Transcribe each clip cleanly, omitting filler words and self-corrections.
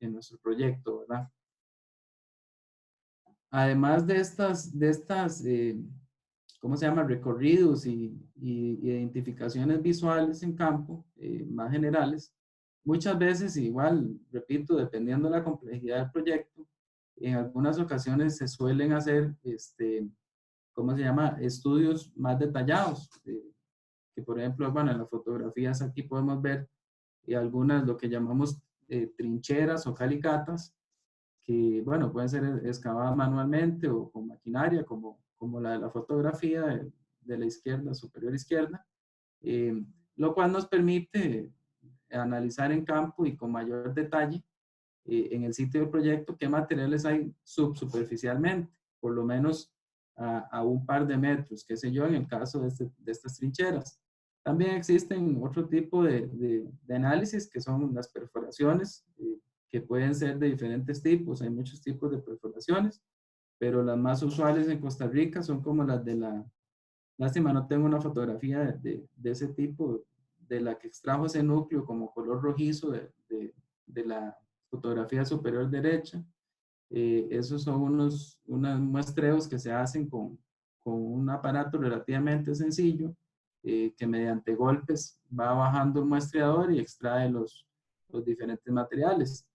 en nuestro proyecto, ¿verdad? Además de ¿cómo se llama? Recorridos y identificaciones visuales en campo, más generales, muchas veces, igual, repito, dependiendo de la complejidad del proyecto, en algunas ocasiones se suelen hacer, ¿cómo se llama? Estudios más detallados, que por ejemplo, bueno, en las fotografías aquí podemos ver algunas, lo que llamamos trincheras o calicatas, que, bueno, pueden ser excavadas manualmente o con maquinaria, como la de la fotografía de la izquierda, superior izquierda, eh, lo cual nos permite analizar en campo y con mayor detalle en el sitio del proyecto qué materiales hay subsuperficialmente, por lo menos a un par de metros, qué sé yo, en el caso de estas trincheras. También existen otro tipo de análisis que son las perforaciones, que pueden ser de diferentes tipos. Hay muchos tipos de perforaciones, pero las más usuales en Costa Rica son como las de lástima, no tengo una fotografía de ese tipo, de la que extrajo ese núcleo como color rojizo de la fotografía superior derecha. Esos son unos muestreos que se hacen con un aparato relativamente sencillo, que mediante golpes va bajando el muestreador y extrae los diferentes materiales.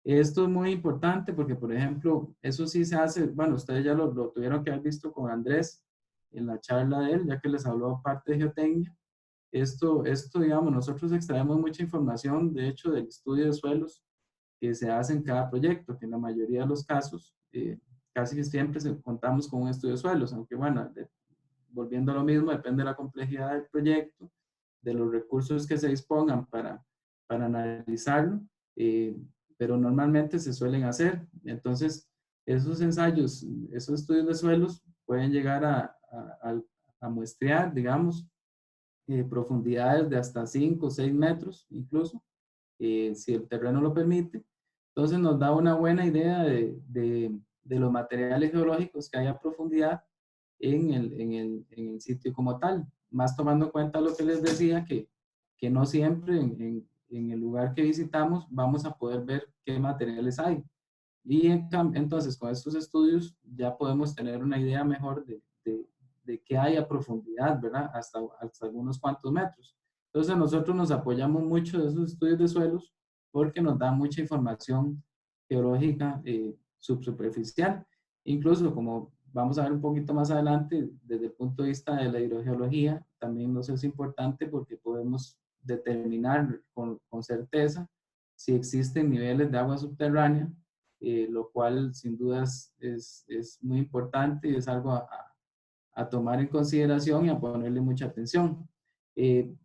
Esto es muy importante porque, por ejemplo, eso sí se hace, bueno, ustedes ya lo tuvieron que haber visto con Andrés en la charla de él, ya que les habló parte de geotecnia. Digamos, nosotros extraemos mucha información, de hecho, del estudio de suelos que se hace en cada proyecto, que en la mayoría de los casos, casi que siempre contamos con un estudio de suelos, aunque bueno, volviendo a lo mismo, depende de la complejidad del proyecto, de los recursos que se dispongan para analizarlo, eh, pero normalmente se suelen hacer. Entonces, esos ensayos, esos estudios de suelos pueden llegar a muestrear, digamos, profundidades de hasta 5 o 6 metros incluso, si el terreno lo permite. Entonces nos da una buena idea de los materiales geológicos que hay a profundidad en el sitio como tal, más tomando en cuenta lo que les decía, que no siempre en el lugar que visitamos vamos a poder ver qué materiales hay. Y entonces con estos estudios ya podemos tener una idea mejor de qué hay a profundidad, ¿verdad? Hasta algunos cuantos metros. Entonces nosotros nos apoyamos mucho de esos estudios de suelos porque nos da mucha información geológica subsuperficial. Incluso como vamos a ver un poquito más adelante, desde el punto de vista de la hidrogeología, también nos es importante porque podemos determinar con certeza si existen niveles de agua subterránea, lo cual sin dudas es muy importante y es algo a tomar en consideración y a ponerle mucha atención.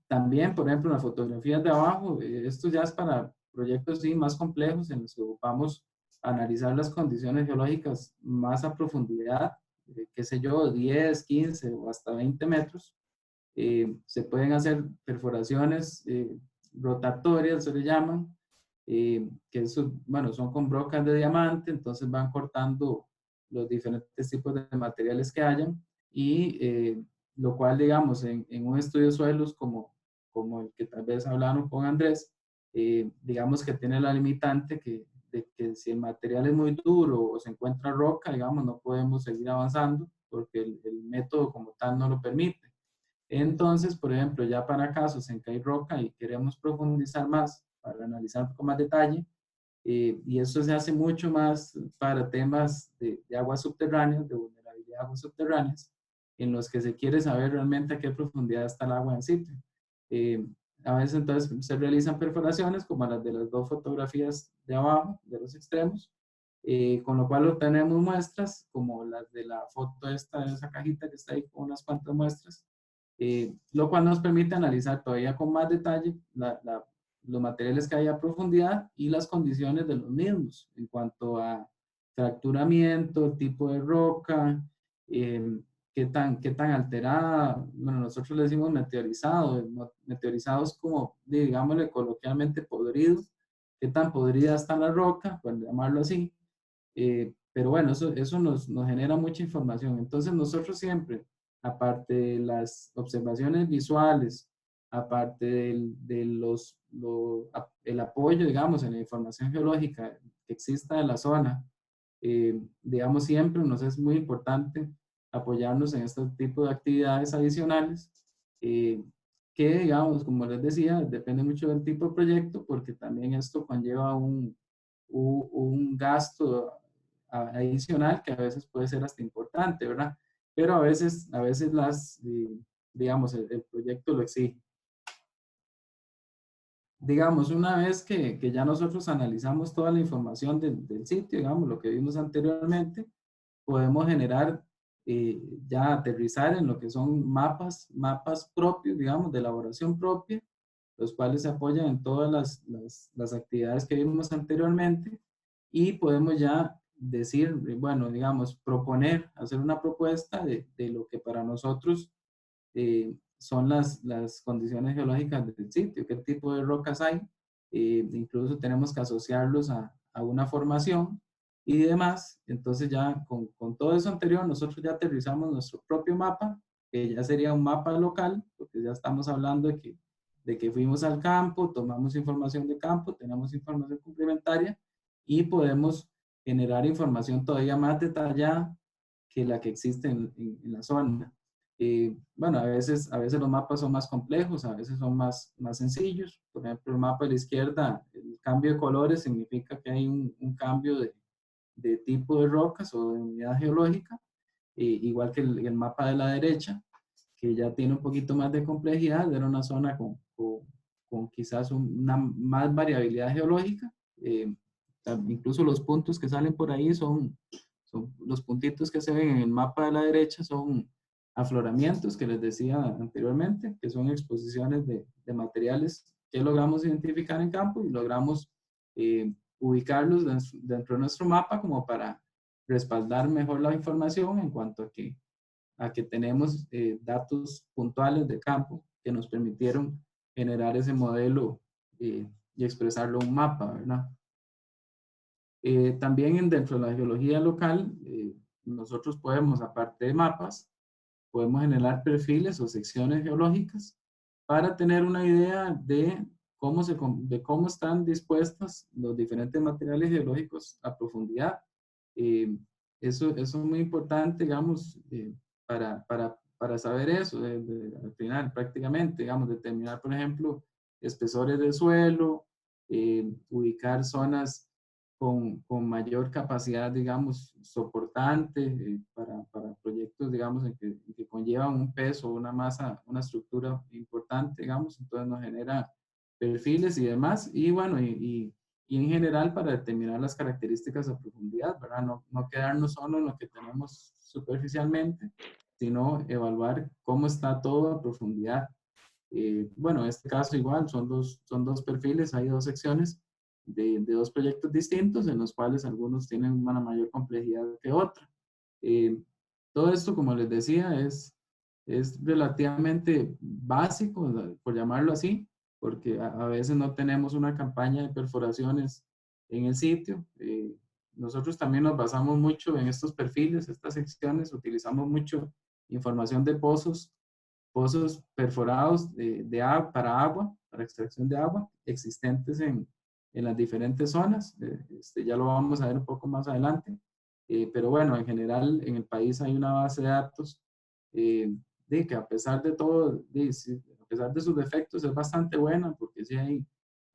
También, por ejemplo, las fotografías de abajo, esto ya es para proyectos sí, más complejos en los que ocupamos analizar las condiciones geológicas más a profundidad, qué sé yo, 10, 15 o hasta 20 metros. Se pueden hacer perforaciones rotatorias, se le llaman, que eso, bueno, son con brocas de diamante, entonces van cortando los diferentes tipos de materiales que hayan y lo cual, digamos, en un estudio de suelos como el que tal vez hablaron con Andrés, digamos que tiene la limitante de que si el material es muy duro o se encuentra roca, digamos, no podemos seguir avanzando porque el método como tal no lo permite. Entonces, por ejemplo, ya para casos en que hay roca y queremos profundizar más para analizar con más detalle, y eso se hace mucho más para temas de aguas subterráneas, de vulnerabilidad de aguas subterráneas, en los que se quiere saber realmente a qué profundidad está el agua en sitio. Eh, a veces entonces se realizan perforaciones como las de las dos fotografías de abajo, de los extremos, con lo cual obtenemos muestras como las de la foto esta, de esa cajita que está ahí con unas cuantas muestras, lo cual nos permite analizar todavía con más detalle los materiales que hay a profundidad y las condiciones de los mismos en cuanto a fracturamiento, tipo de roca, qué tan alterada, bueno, nosotros le decimos meteorizado, meteorizado es como, digámosle coloquialmente, podrido, qué tan podrida está la roca, por llamarlo así, pero bueno, eso nos genera mucha información. Entonces nosotros siempre, aparte de las observaciones visuales aparte el apoyo, digamos, en la información geológica que exista en la zona, digamos, siempre nos es muy importante apoyarnos en este tipo de actividades adicionales, eh, que, digamos, como les decía, depende mucho del tipo de proyecto, porque también esto conlleva un gasto adicional que a veces puede ser hasta importante, ¿verdad? Pero a veces digamos, el proyecto lo exige. Digamos, una vez que ya nosotros analizamos toda la información del sitio, digamos, lo que vimos anteriormente, podemos generar, ya aterrizar en lo que son mapas propios, digamos, de elaboración propia, los cuales se apoyan en todas las actividades que vimos anteriormente, y podemos ya decir, bueno, digamos, proponer, hacer una propuesta de lo que para nosotros son las condiciones geológicas del sitio, qué tipo de rocas hay, incluso tenemos que asociarlos a una formación y demás. Entonces ya con todo eso anterior, nosotros ya aterrizamos nuestro propio mapa, que ya sería un mapa local, porque ya estamos hablando de que fuimos al campo, tomamos información de campo, tenemos información complementaria y podemos generar información todavía más detallada que la que existe en la zona. Bueno, a veces los mapas son más complejos, a veces son más sencillos. Por ejemplo, el mapa de la izquierda, el cambio de colores significa que hay un cambio de tipo de rocas o de unidad geológica, igual que el mapa de la derecha, que ya tiene un poquito más de complejidad, era una zona con quizás una más variabilidad geológica. Incluso los puntos que salen por ahí son los puntitos que se ven en el mapa de la derecha son afloramientos que les decía anteriormente, que son exposiciones de materiales que logramos identificar en campo y logramos ubicarlos dentro de nuestro mapa como para respaldar mejor la información en cuanto a que tenemos datos puntuales de campo que nos permitieron generar ese modelo y expresarlo en un mapa, ¿verdad? También dentro de la geología local, nosotros podemos, aparte de mapas, podemos generar perfiles o secciones geológicas para tener una idea de de cómo están dispuestos los diferentes materiales geológicos a profundidad. Eh, eso es muy importante, digamos, para saber eso, al final prácticamente, digamos, determinar, por ejemplo, espesores del suelo, ubicar zonas con mayor capacidad, digamos, soportante para proyectos, digamos, en que conllevan un peso, una masa, una estructura importante, digamos, entonces nos genera perfiles y demás, y bueno, y en general para determinar las características a profundidad, ¿verdad? No quedarnos solo en lo que tenemos superficialmente, sino evaluar cómo está todo a profundidad. Bueno, en este caso igual, son dos perfiles, hay dos secciones de dos proyectos distintos, en los cuales algunos tienen una mayor complejidad que otra. Eh, Todo esto, como les decía, es relativamente básico, por llamarlo así, porque a veces no tenemos una campaña de perforaciones en el sitio. Nosotros también nos basamos mucho en estos perfiles, estas secciones, utilizamos mucho información de pozos perforados para agua, para extracción de agua, existentes en las diferentes zonas. Ya lo vamos a ver un poco más adelante. Pero bueno, en general en el país hay una base de datos de que a pesar de todo, sí, a pesar de sus defectos, es bastante buena porque sí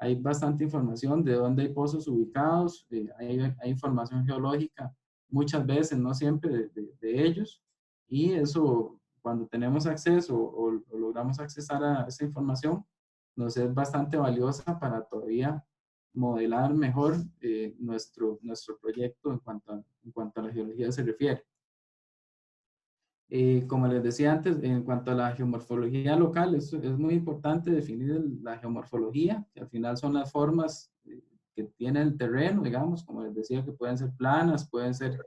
hay bastante información de dónde hay pozos ubicados, hay información geológica muchas veces, no siempre de ellos, y eso cuando tenemos acceso o logramos accesar a esa información, nos es bastante valiosa para todavía modelar mejor nuestro proyecto en cuanto a la geología se refiere. Como les decía antes, en cuanto a la geomorfología local, es muy importante definir la geomorfología, que al final son las formas que tiene el terreno, digamos, como les decía, que pueden ser planas, pueden ser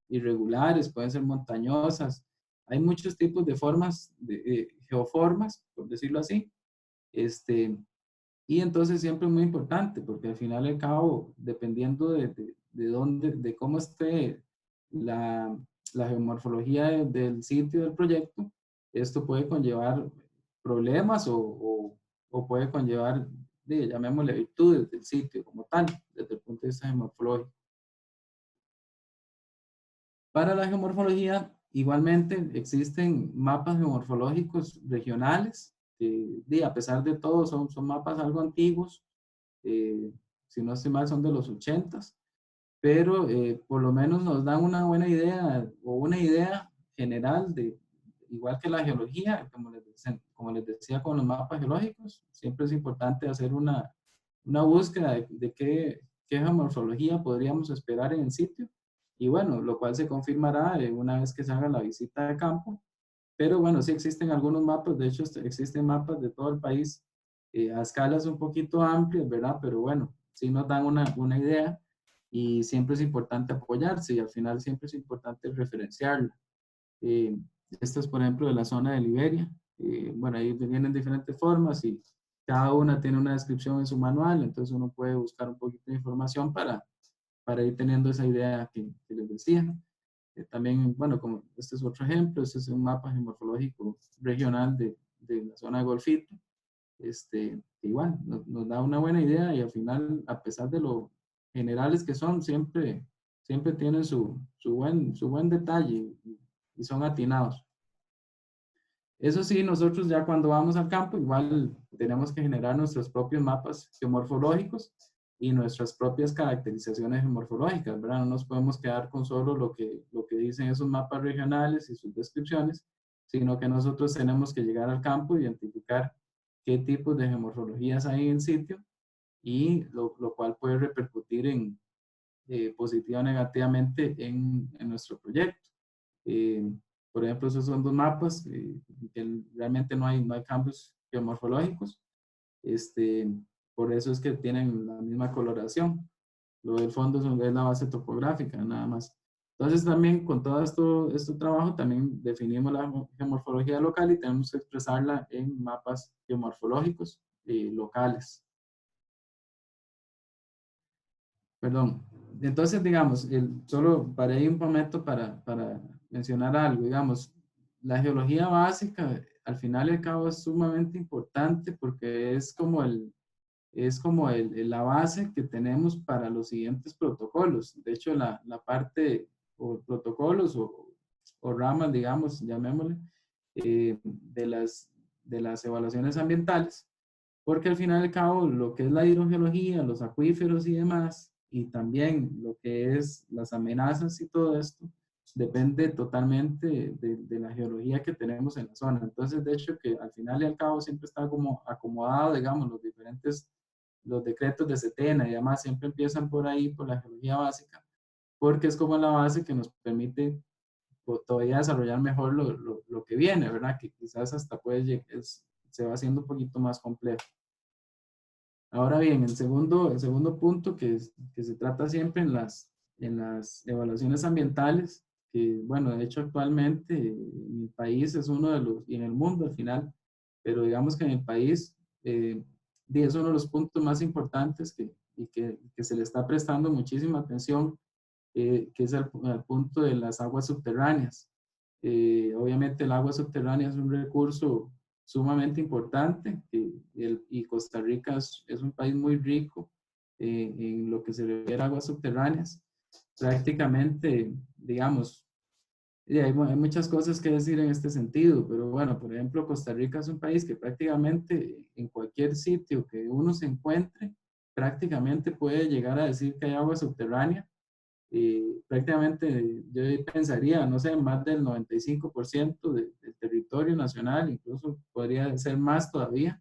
irregulares, pueden ser montañosas. Hay muchos tipos de formas, de geoformas, por decirlo así. Y entonces siempre es muy importante, porque al final y al cabo, dependiendo de dónde, de cómo esté la, la geomorfología del sitio del proyecto, esto puede conllevar problemas o puede conllevar, llamémosle, virtudes del sitio como tal, desde el punto de vista geomorfológico. Para la geomorfología, igualmente existen mapas geomorfológicos regionales, que a pesar de todo son mapas algo antiguos, eh, si no estoy mal son de los 80s, pero por lo menos nos dan una buena idea o una idea general de, igual que la geología, como les decía con los mapas geológicos, siempre es importante hacer una búsqueda de qué geomorfología podríamos esperar en el sitio, y bueno, lo cual se confirmará una vez que se haga la visita de campo. Pero bueno, sí existen algunos mapas, de hecho existen mapas de todo el país a escalas un poquito amplias, ¿verdad? Pero bueno, sí nos dan una idea, y siempre es importante apoyarse, y al final siempre es importante referenciarlo. Eh, Esto es, por ejemplo, de la zona de Liberia. Bueno, ahí vienen diferentes formas y cada una tiene una descripción en su manual, entonces uno puede buscar un poquito de información para ir teniendo esa idea que les decía. También, bueno, como este es otro ejemplo, este es un mapa geomorfológico regional de la zona de Golfito. Igual, nos da una buena idea, y al final, a pesar de lo generales que son, siempre tienen su buen detalle, y son atinados. Eso sí, nosotros ya cuando vamos al campo, igual tenemos que generar nuestros propios mapas geomorfológicos y nuestras propias caracterizaciones geomorfológicas, ¿verdad? No nos podemos quedar con solo lo que dicen esos mapas regionales y sus descripciones, sino que nosotros tenemos que llegar al campo, identificar qué tipos de geomorfologías hay en el sitio, y lo cual puede repercutir positiva o negativamente en nuestro proyecto. Eh, por ejemplo, esos son dos mapas que realmente no hay cambios geomorfológicos. Este, por eso es que tienen la misma coloración. Lo del fondo es la base topográfica, nada más. Entonces también con todo este trabajo también definimos la geomorfología local, y tenemos que expresarla en mapas geomorfológicos locales. Perdón. Entonces, digamos, solo para ir un momento para mencionar algo, digamos, la geología básica al final y al cabo es sumamente importante, porque es como la base que tenemos para los siguientes protocolos. De hecho, la parte o protocolos o ramas, digamos, llamémosle, de las evaluaciones ambientales, porque al final y al cabo lo que es la hidrogeología, los acuíferos y demás, y también lo que es las amenazas y todo esto, depende totalmente de la geología que tenemos en la zona. Entonces, de hecho, que al final y al cabo siempre está como acomodado, digamos, los decretos de Setena y demás siempre empiezan por ahí, por la geología básica, porque es como la base que nos permite todavía desarrollar mejor lo que viene, ¿verdad? Que quizás hasta se va haciendo un poquito más complejo. Ahora bien, el segundo punto que se trata siempre en las evaluaciones ambientales, que bueno, de hecho actualmente en el país es uno de los, y en el mundo al final, pero digamos que en el país es uno de los puntos más importantes que se le está prestando muchísima atención, que es el punto de las aguas subterráneas. Obviamente el agua subterránea es un recurso sumamente importante, y Costa Rica es un país muy rico en lo que se refiere a aguas subterráneas. Prácticamente, digamos, hay muchas cosas que decir en este sentido, pero bueno, por ejemplo, Costa Rica es un país que prácticamente en cualquier sitio que uno se encuentre, prácticamente puede llegar a decir que hay agua subterránea. Prácticamente yo pensaría, no sé, más del 95% del territorio nacional, incluso podría ser más todavía.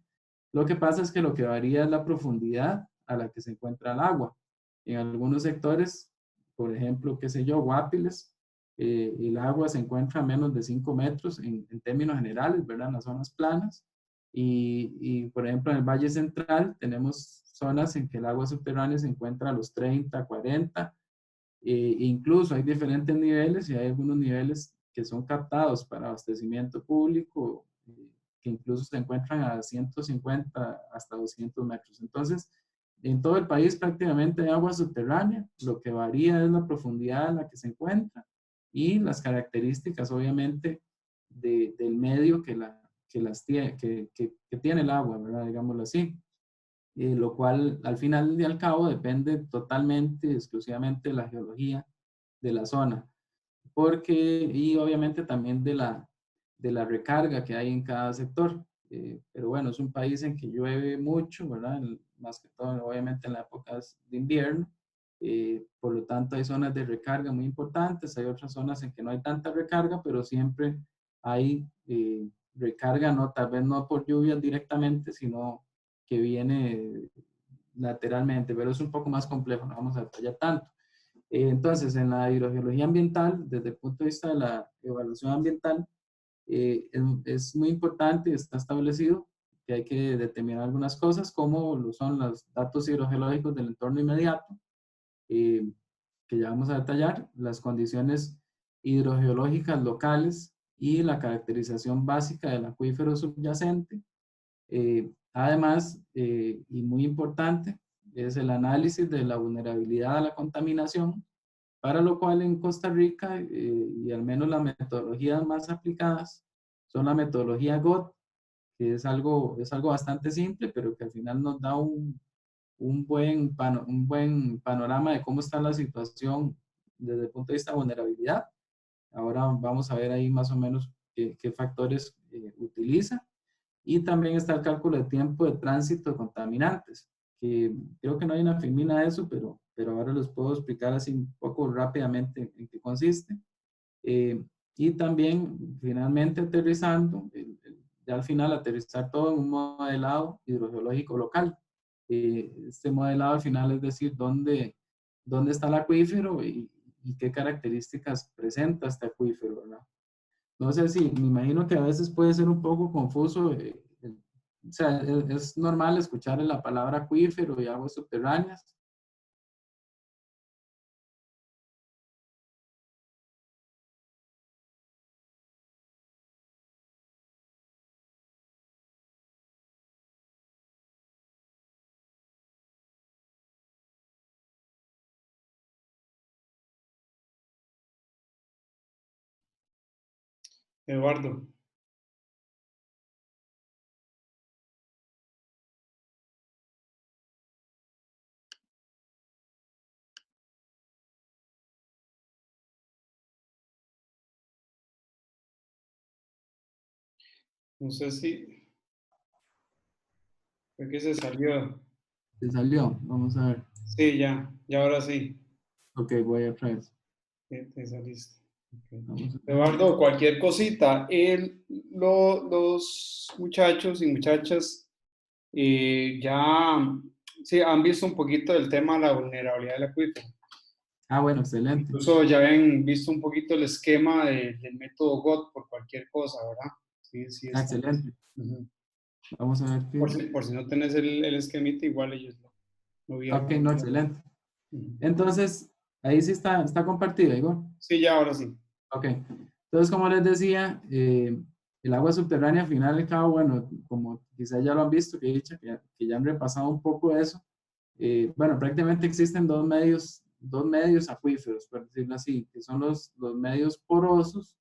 Lo que pasa es que lo que varía es la profundidad a la que se encuentra el agua. En algunos sectores, por ejemplo, qué sé yo, Guapiles, el agua se encuentra a menos de 5 metros en términos generales, ¿verdad? En las zonas planas. Por ejemplo, en el Valle Central tenemos zonas en que el agua subterránea se encuentra a los 30, 40. Incluso hay diferentes niveles, y hay algunos niveles que son captados para abastecimiento público, que incluso se encuentran a 150 hasta 200 metros. Entonces, en todo el país prácticamente hay agua subterránea. Lo que varía es la profundidad en la que se encuentra y las características, obviamente, del medio que tiene el agua, ¿verdad? Digámoslo así. Lo cual al final y al cabo depende totalmente, exclusivamente de la geología de la zona, y obviamente también de la recarga que hay en cada sector. Pero bueno, es un país en que llueve mucho, ¿verdad? Más que todo, obviamente, en las épocas de invierno. Por lo tanto, hay zonas de recarga muy importantes, hay otras zonas en que no hay tanta recarga, pero siempre hay recarga, no, tal vez no por lluvias directamente, sino que viene lateralmente, pero es un poco más complejo, no vamos a detallar tanto. Entonces, en la hidrogeología ambiental, desde el punto de vista de la evaluación ambiental, es muy importante, está establecido que hay que determinar algunas cosas, como lo son los datos hidrogeológicos del entorno inmediato, eh, que ya vamos a detallar, las condiciones hidrogeológicas locales y la caracterización básica del acuífero subyacente. Además, y muy importante, es el análisis de la vulnerabilidad a la contaminación, para lo cual en Costa Rica, y al menos las metodologías más aplicadas, son la metodología GOT, que es algo bastante simple, pero que al final nos da un buen panorama de cómo está la situación desde el punto de vista de vulnerabilidad. Ahora vamos a ver ahí más o menos qué factores utiliza. Y también está el cálculo de tiempo de tránsito de contaminantes, que creo que no hay una filmina de eso, pero ahora les puedo explicar así un poco rápidamente en qué consiste. Eh, y también, finalmente, aterrizando, ya al final aterrizar todo en un modelado hidrogeológico local. Este modelado al final es decir, dónde está el acuífero y qué características presenta este acuífero, ¿verdad? No sé si, me imagino que a veces puede ser un poco confuso. O sea, es normal escuchar la palabra acuífero y aguas subterráneas. Eduardo, no sé si fue que se salió. ¿Te salió? Vamos a ver. Sí, ya ahora sí, Ok, voy otra vez. te saliste. Ok. Vamos a ver. Eduardo, cualquier cosita, los muchachos y muchachas ya sí, han visto un poquito del tema de la vulnerabilidad del acuífero. Ah, bueno, excelente. Incluso ya habían visto un poquito el esquema del método GOT por cualquier cosa, ¿verdad? Sí, sí, Ah, está. excelente. Ujú. Vamos a ver qué. Por si no tenés el esquemita, igual ellos lo Ok, vieron. no, excelente. Ujú. Entonces, ahí sí está compartido, Igor. Sí, ya ahora sí. Ok. Entonces, como les decía, el agua subterránea, al final y cabo, bueno, como quizás ya lo han visto, que ya han repasado un poco eso, bueno, prácticamente existen dos medios acuíferos, por decirlo así, que son los medios porosos,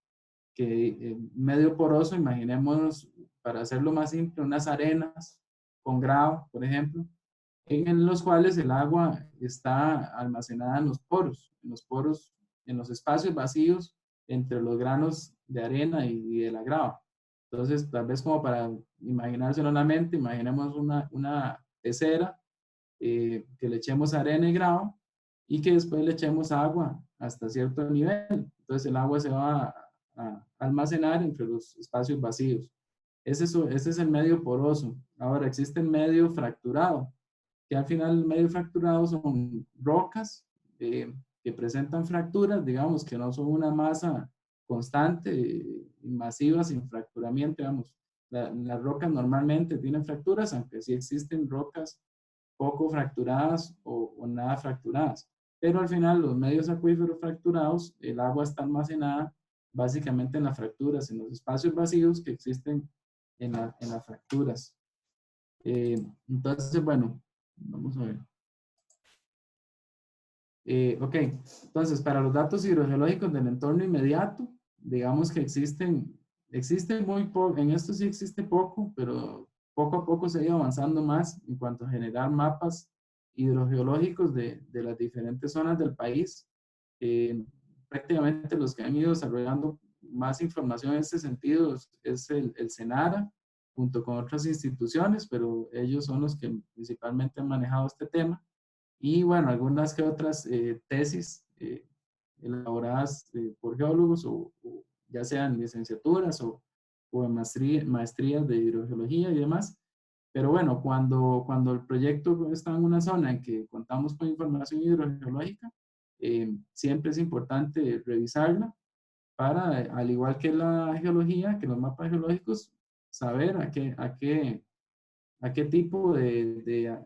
que medio poroso, imaginémonos, para hacerlo más simple, unas arenas con grava, por ejemplo, en los cuales el agua está almacenada en los poros, en los espacios vacíos entre los granos de arena y de la grava. Entonces, tal vez como para imaginárselo en la mente, imaginemos una pecera, que le echemos arena y grava y que después le echemos agua hasta cierto nivel. Entonces el agua se va a almacenar entre los espacios vacíos. Ese es el medio poroso. Ahora existe el medio fracturado, que al final el medio fracturado son rocas que presentan fracturas, digamos que no son una masa constante y masiva sin fracturamiento, digamos. Las rocas normalmente tienen fracturas, aunque sí existen rocas poco fracturadas o nada fracturadas. Pero al final los medios acuíferos fracturados, el agua está almacenada básicamente en las fracturas, en los espacios vacíos que existen en las fracturas. Entonces, bueno, vamos a ver. Ok, entonces para los datos hidrogeológicos del entorno inmediato, digamos que existen existe muy poco, en esto sí existe poco, pero poco a poco se ha ido avanzando más en cuanto a generar mapas hidrogeológicos de las diferentes zonas del país. Eh, Prácticamente los que han ido desarrollando más información en este sentido es el SENARA, junto con otras instituciones, pero ellos son los que principalmente han manejado este tema. Y bueno, algunas que otras tesis elaboradas por geólogos o ya sean licenciaturas o en maestrías de hidrogeología y demás. Pero bueno, cuando el proyecto está en una zona en que contamos con información hidrogeológica, siempre es importante revisarla para, al igual que la geología, que los mapas geológicos, saber a qué tipo de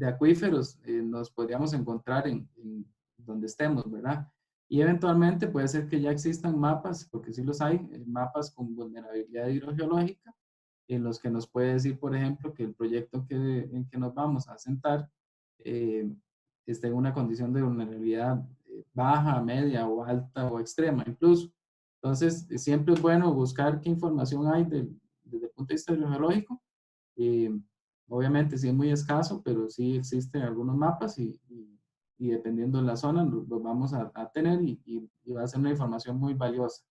acuíferos nos podríamos encontrar en donde estemos, ¿verdad? Y eventualmente puede ser que ya existan mapas, porque sí los hay, mapas con vulnerabilidad hidrogeológica, en los que nos puede decir, por ejemplo, que el proyecto en que nos vamos a sentar eh, esté en una condición de vulnerabilidad baja, media o alta o extrema incluso. Entonces, siempre es bueno buscar qué información hay desde el punto de vista hidrogeológico. Eh, Obviamente sí es muy escaso, pero sí existen algunos mapas y dependiendo de la zona los vamos a tener y va a ser una información muy valiosa.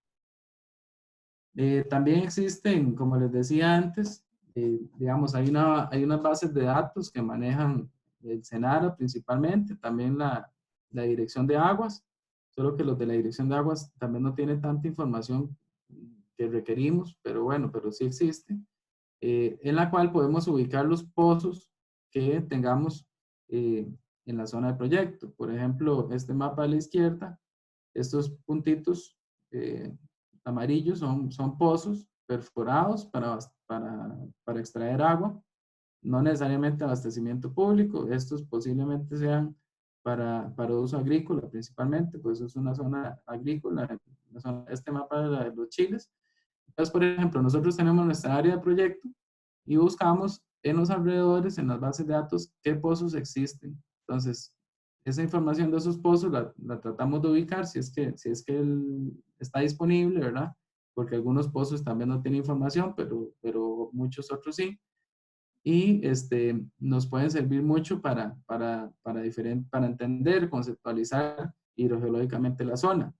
También existen, como les decía antes, digamos, hay unas bases de datos que manejan el SENARA principalmente, también la Dirección de Aguas, solo que los de la Dirección de Aguas también no tienen tanta información que requerimos, pero bueno, pero sí existe, en la cual podemos ubicar los pozos que tengamos en la zona de proyecto. Por ejemplo, este mapa a la izquierda, estos puntitos eh, amarillos son pozos perforados para extraer agua, no necesariamente abastecimiento público, estos posiblemente sean para uso agrícola principalmente, pues es una zona agrícola, este mapa de de los chiles. Entonces, por ejemplo, nosotros tenemos nuestra área de proyecto y buscamos en los alrededores, en las bases de datos, qué pozos existen. Entonces, esa información de esos pozos la tratamos de ubicar si es que está disponible, ¿verdad? Porque algunos pozos también no tienen información, pero muchos otros sí. Y nos pueden servir mucho para entender, conceptualizar hidrogeológicamente la zona.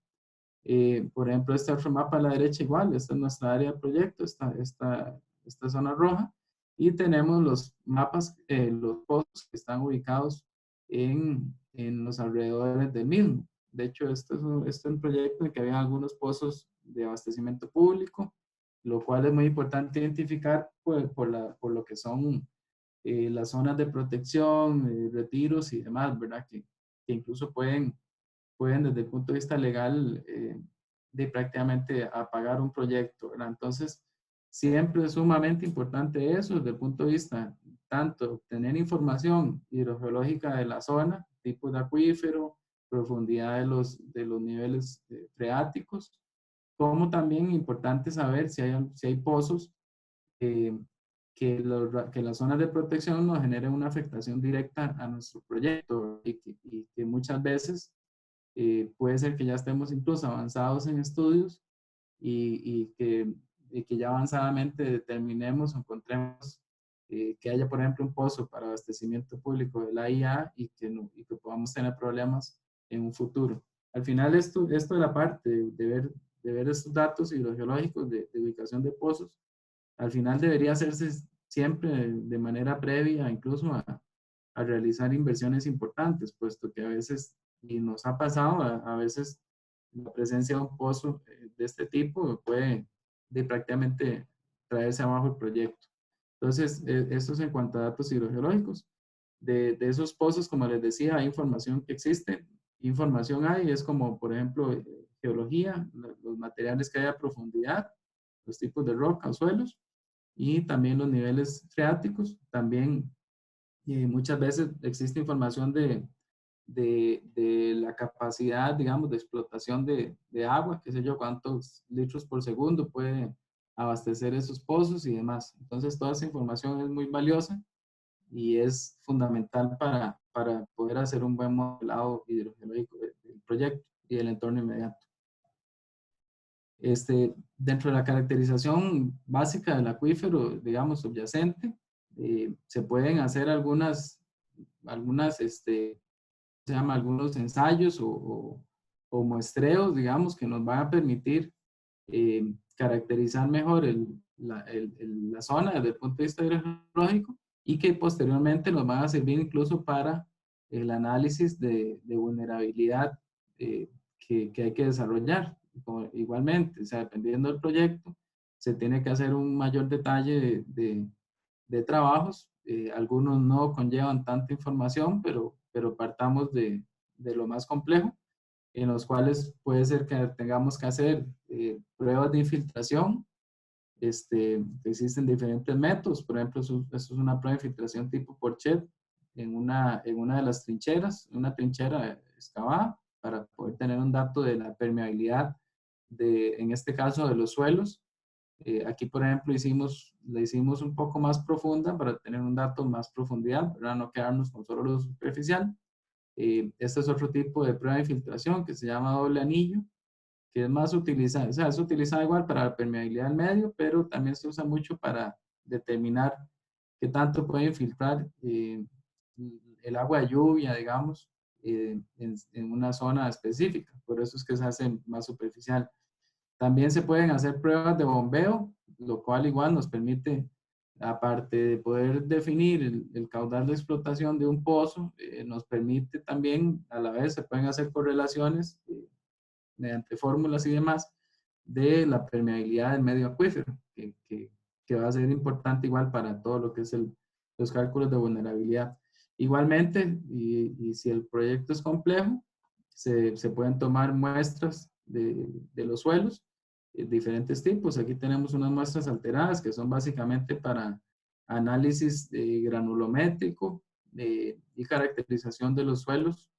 Por ejemplo, este otro mapa a la derecha igual, esta es nuestra área de proyecto, esta zona roja, y tenemos los mapas, los pozos que están ubicados en los alrededores del mismo. De hecho, este es un proyecto en que había algunos pozos de abastecimiento público, lo cual es muy importante identificar por lo que son las zonas de protección, retiros y demás, ¿verdad? Que incluso pueden desde el punto de vista legal de prácticamente apagar un proyecto, ¿verdad? Entonces, siempre es sumamente importante eso desde el punto de vista tanto obtener información hidrogeológica de la zona, tipo de acuífero, profundidad de los niveles freáticos, como también importante saber si hay pozos eh, que las zonas de protección nos generen una afectación directa a nuestro proyecto y que muchas veces puede ser que ya estemos incluso avanzados en estudios y que ya avanzadamente determinemos o encontremos que haya, por ejemplo, un pozo para abastecimiento público de la IA y que, no, y que podamos tener problemas en un futuro. Al final, esto de la parte de ver estos datos hidrogeológicos de ubicación de pozos, al final debería hacerse siempre de manera previa, incluso a realizar inversiones importantes, puesto que a veces, y nos ha pasado, a veces la presencia de un pozo de este tipo puede de prácticamente traerse abajo el proyecto. Entonces, esto es en cuanto a datos hidrogeológicos. De esos pozos, como les decía, hay información que existe. Información hay, es como, por ejemplo, geología, los materiales que hay a profundidad, los tipos de roca o suelos, y también los niveles freáticos. También muchas veces existe información de la capacidad, digamos, de explotación de agua, qué sé yo, cuántos litros por segundo puede abastecer esos pozos y demás. Entonces, toda esa información es muy valiosa y es fundamental para poder hacer un buen modelado hidrogeológico del proyecto y del entorno inmediato. Dentro de la caracterización básica del acuífero, digamos, subyacente, se pueden hacer se llama, algunos ensayos o muestreos, digamos, que nos van a permitir caracterizar mejor la zona desde el punto de vista hidrológico y que posteriormente nos van a servir incluso para el análisis de vulnerabilidad que hay que desarrollar. Igualmente, o sea, dependiendo del proyecto, se tiene que hacer un mayor detalle de trabajos. Algunos no conllevan tanta información, pero partamos de lo más complejo, en los cuales puede ser que tengamos que hacer pruebas de infiltración. Existen diferentes métodos, por ejemplo, eso es una prueba de infiltración tipo Porchet en una de las trincheras, una trinchera excavada, para poder tener un dato de la permeabilidad, en este caso, de los suelos. Aquí, por ejemplo, la hicimos un poco más profunda para tener un dato más profundidad, para no quedarnos con solo lo superficial. Este es otro tipo de prueba de infiltración que se llama doble anillo, que es más utilizada, o sea, es utilizada igual para la permeabilidad del medio, pero también se usa mucho para determinar qué tanto puede infiltrar el agua de lluvia, digamos, en una zona específica. Por eso es que se hace más superficial. También se pueden hacer pruebas de bombeo, lo cual igual nos permite, aparte de poder definir el caudal de explotación de un pozo, nos permite también, a la vez, se pueden hacer correlaciones mediante fórmulas y demás de la permeabilidad del medio acuífero, que va a ser importante igual para todo lo que es los cálculos de vulnerabilidad. Igualmente, y si el proyecto es complejo, se pueden tomar muestras de los suelos, diferentes tipos. Aquí tenemos unas muestras alteradas que son básicamente para análisis granulométrico y caracterización de los suelos.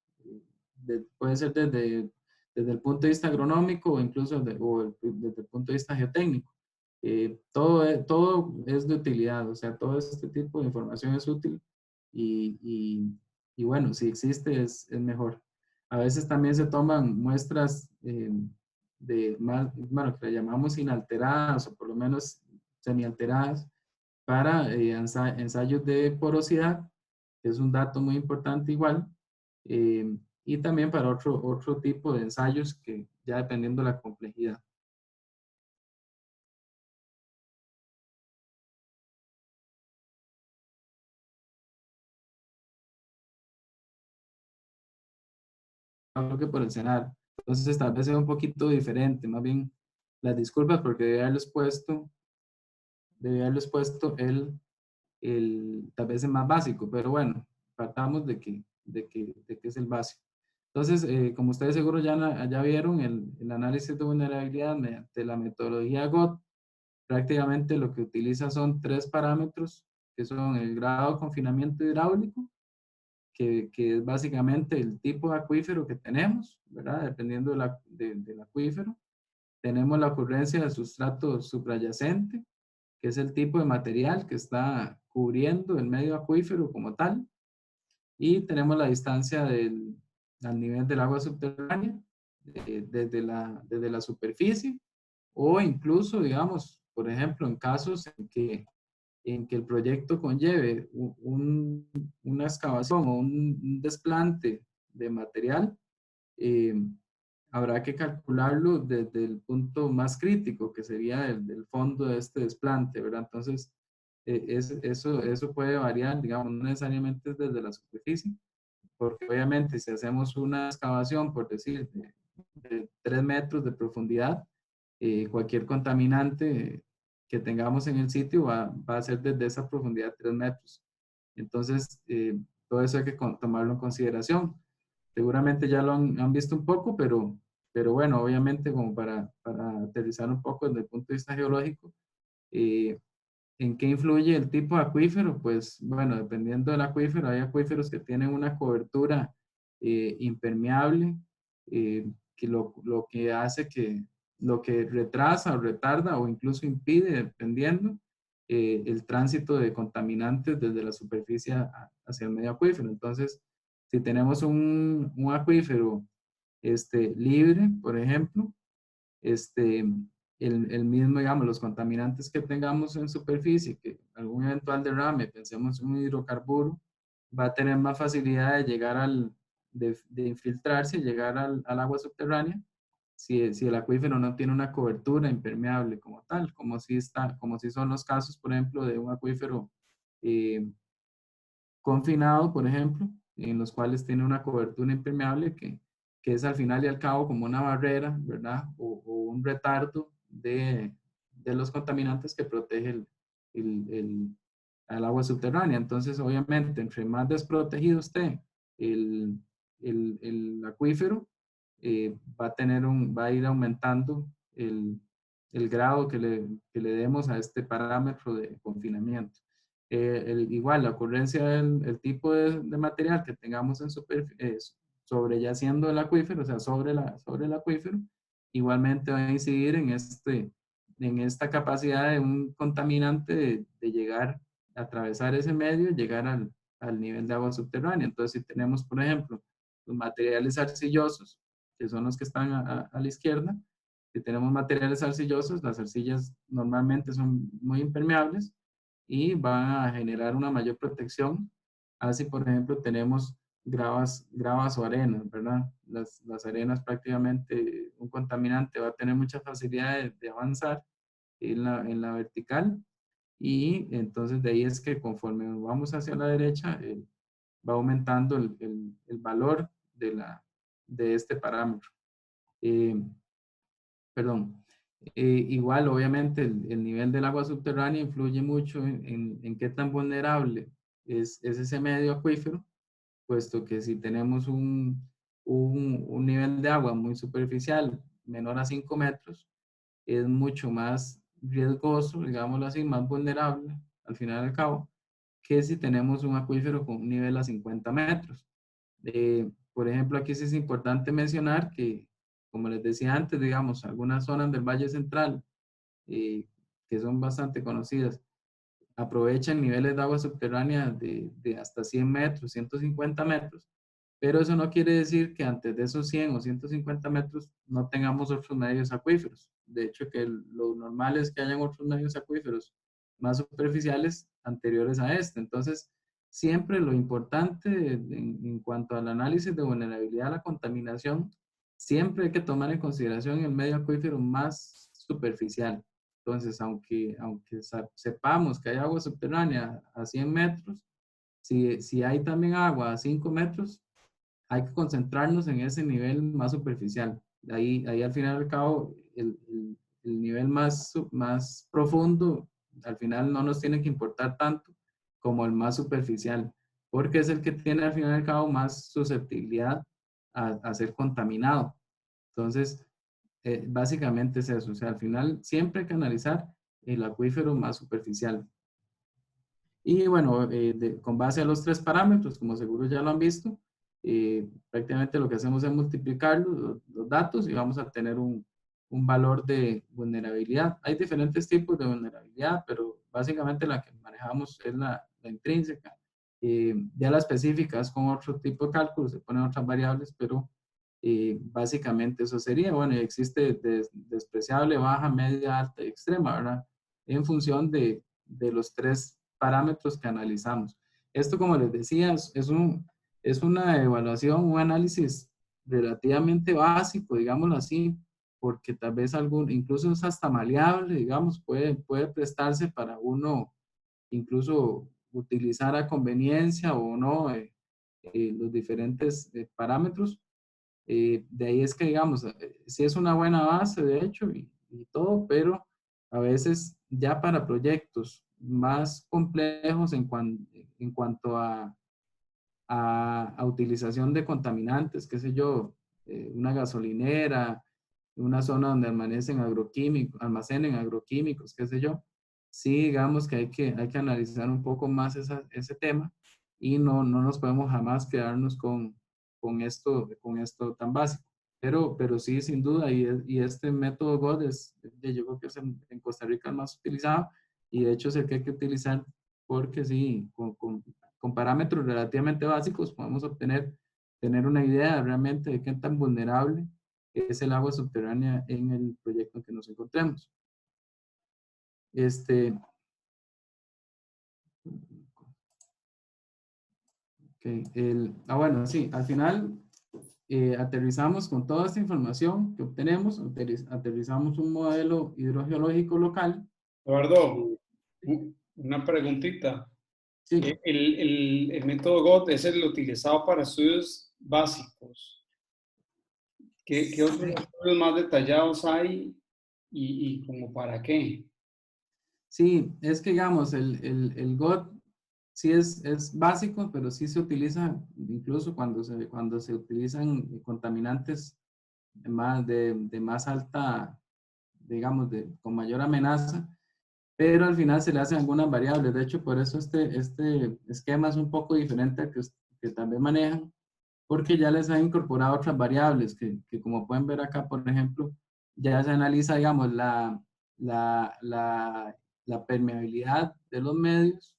Puede ser desde el punto de vista agronómico o incluso desde el punto de vista geotécnico. Todo es de utilidad, o sea, todo este tipo de información es útil y bueno, si existe es mejor. A veces también se toman muestras bueno, que le llamamos inalteradas o por lo menos semialteradas para ensayos de porosidad, que es un dato muy importante igual, y también para otro tipo de ensayos que ya dependiendo de la complejidad. Creo que por el cenar. Entonces tal vez sea un poquito diferente, más bien las disculpas porque debí haberles puesto tal vez el más básico, pero bueno, partamos de que es el básico. Entonces, como ustedes seguro ya vieron, el análisis de vulnerabilidad mediante la metodología GOT, prácticamente lo que utiliza son tres parámetros, que son el grado de confinamiento hidráulico, que es básicamente el tipo de acuífero que tenemos, ¿verdad? Dependiendo del acuífero. Tenemos la ocurrencia del sustrato suprayacente, que es el tipo de material que está cubriendo el medio acuífero como tal. Y tenemos la distancia al nivel del agua subterránea, desde la superficie, o incluso, digamos, por ejemplo, en casos en que el proyecto conlleve una excavación o un desplante de material, eh, habrá que calcularlo desde el punto más crítico, que sería del fondo de este desplante, ¿verdad? Entonces, eso puede variar, digamos, no necesariamente desde la superficie, porque obviamente si hacemos una excavación, por decir, de 3 metros de profundidad, cualquier contaminante que tengamos en el sitio va a ser desde esa profundidad de 3 metros. Entonces, todo eso hay que tomarlo en consideración. Seguramente ya lo han visto un poco, pero bueno, obviamente como para aterrizar un poco desde el punto de vista geológico, eh, ¿en qué influye el tipo de acuífero? Pues bueno, dependiendo del acuífero, hay acuíferos que tienen una cobertura impermeable, que lo que hace lo que retrasa o retarda o incluso impide, dependiendo, el tránsito de contaminantes desde la superficie hacia el medio acuífero. Entonces, si tenemos un acuífero libre, por ejemplo, este, el mismo, digamos, los contaminantes que tengamos en superficie, que algún eventual derrame, pensemos en un hidrocarburo, va a tener más facilidad de llegar de infiltrarse y llegar al agua subterránea si el acuífero no tiene una cobertura impermeable como tal, como si son los casos, por ejemplo, de un acuífero eh, confinado, por ejemplo, en los cuales tiene una cobertura impermeable que es al final y al cabo como una barrera, ¿verdad? O un retardo de los contaminantes que protege al agua subterránea. Entonces, obviamente, entre más desprotegido esté el, el acuífero, va a ir aumentando el grado que le demos a este parámetro de confinamiento. Igual, la ocurrencia el tipo de material que tengamos en sobreyaciendo el acuífero, o sea, sobre el acuífero, igualmente va a incidir en esta capacidad de un contaminante de llegar, atravesar ese medio y llegar al nivel de agua subterránea. Entonces, si tenemos, por ejemplo, los materiales arcillosos, que son los que están a la izquierda, si tenemos materiales arcillosos, las arcillas normalmente son muy impermeables y van a generar una mayor protección. Así, por ejemplo, tenemos gravas o arenas, ¿verdad? Las arenas prácticamente, un contaminante va a tener mucha facilidad de avanzar en la vertical y entonces de ahí es que conforme vamos hacia la derecha, va aumentando el valor de este parámetro. Eh, Perdón. Igual, obviamente, el nivel del agua subterránea influye mucho en qué tan vulnerable es ese medio acuífero, puesto que si tenemos un nivel de agua muy superficial, menor a 5 metros, es mucho más riesgoso, digámoslo así, más vulnerable, al final y al cabo, que si tenemos un acuífero con un nivel a 50 metros. Por ejemplo, aquí sí es importante mencionar que, como les decía antes, digamos, algunas zonas del Valle Central, que son bastante conocidas, aprovechan niveles de agua subterránea de hasta 100 metros, 150 metros, pero eso no quiere decir que antes de esos 100 o 150 metros no tengamos otros medios acuíferos. De hecho, que lo normal es que hayan otros medios acuíferos más superficiales anteriores a este. Entonces, siempre lo importante en cuanto al análisis de vulnerabilidad a la contaminación, siempre hay que tomar en consideración el medio acuífero más superficial. Entonces, aunque sepamos que hay agua subterránea a 100 metros, si hay también agua a 5 metros, hay que concentrarnos en ese nivel más superficial. Ahí al final y al cabo, el nivel más profundo, al final no nos tiene que importar tanto como el más superficial, porque es el que tiene al final y al cabo más susceptibilidad a ser contaminado. Entonces, básicamente es eso. O sea, al final siempre hay que analizar el acuífero más superficial. Y bueno, con base a los tres parámetros, como seguro ya lo han visto, prácticamente lo que hacemos es multiplicar los datos y vamos a tener un valor de vulnerabilidad. Hay diferentes tipos de vulnerabilidad, pero básicamente la que manejamos es la intrínseca. Ya la específica es con otro tipo de cálculo, se ponen otras variables, pero básicamente eso sería. Bueno, y existe despreciable, baja, media, alta y extrema, ¿verdad? En función de los tres parámetros que analizamos. Esto, como les decía, es una evaluación, un análisis relativamente básico, digámoslo así, porque tal vez incluso es hasta maleable, digamos, puede prestarse para uno incluso utilizar a conveniencia o no los diferentes parámetros. De ahí es que, digamos, sí es una buena base, de hecho, y todo, pero a veces ya para proyectos más complejos en cuanto a utilización de contaminantes, qué sé yo, una gasolinera, una zona donde almacenen agroquímicos, qué sé yo, sí digamos que hay que analizar un poco más ese tema y no nos podemos jamás quedarnos con esto tan básico. Pero sí, sin duda, y este método GOD yo creo que es en Costa Rica el más utilizado y de hecho es el que hay que utilizar porque sí, con parámetros relativamente básicos podemos tener una idea realmente de qué tan vulnerable es el agua subterránea en el proyecto en que nos encontremos. Este, okay, bueno, sí, al final aterrizamos con toda esta información que obtenemos, aterrizamos un modelo hidrogeológico local. Eduardo, una preguntita. Sí, El método GOT es el utilizado para estudios básicos. ¿Qué otros sí, estudios más detallados hay y como para qué? sí, es que digamos, el GOT sí es básico, pero sí se utiliza incluso cuando se utilizan contaminantes de más alta, digamos, con mayor amenaza, pero al final se le hacen algunas variables. De hecho, por eso este esquema es un poco diferente al que también manejan, porque ya les han incorporado otras variables que como pueden ver acá, por ejemplo, ya se analiza, digamos, la, la, la permeabilidad de los medios.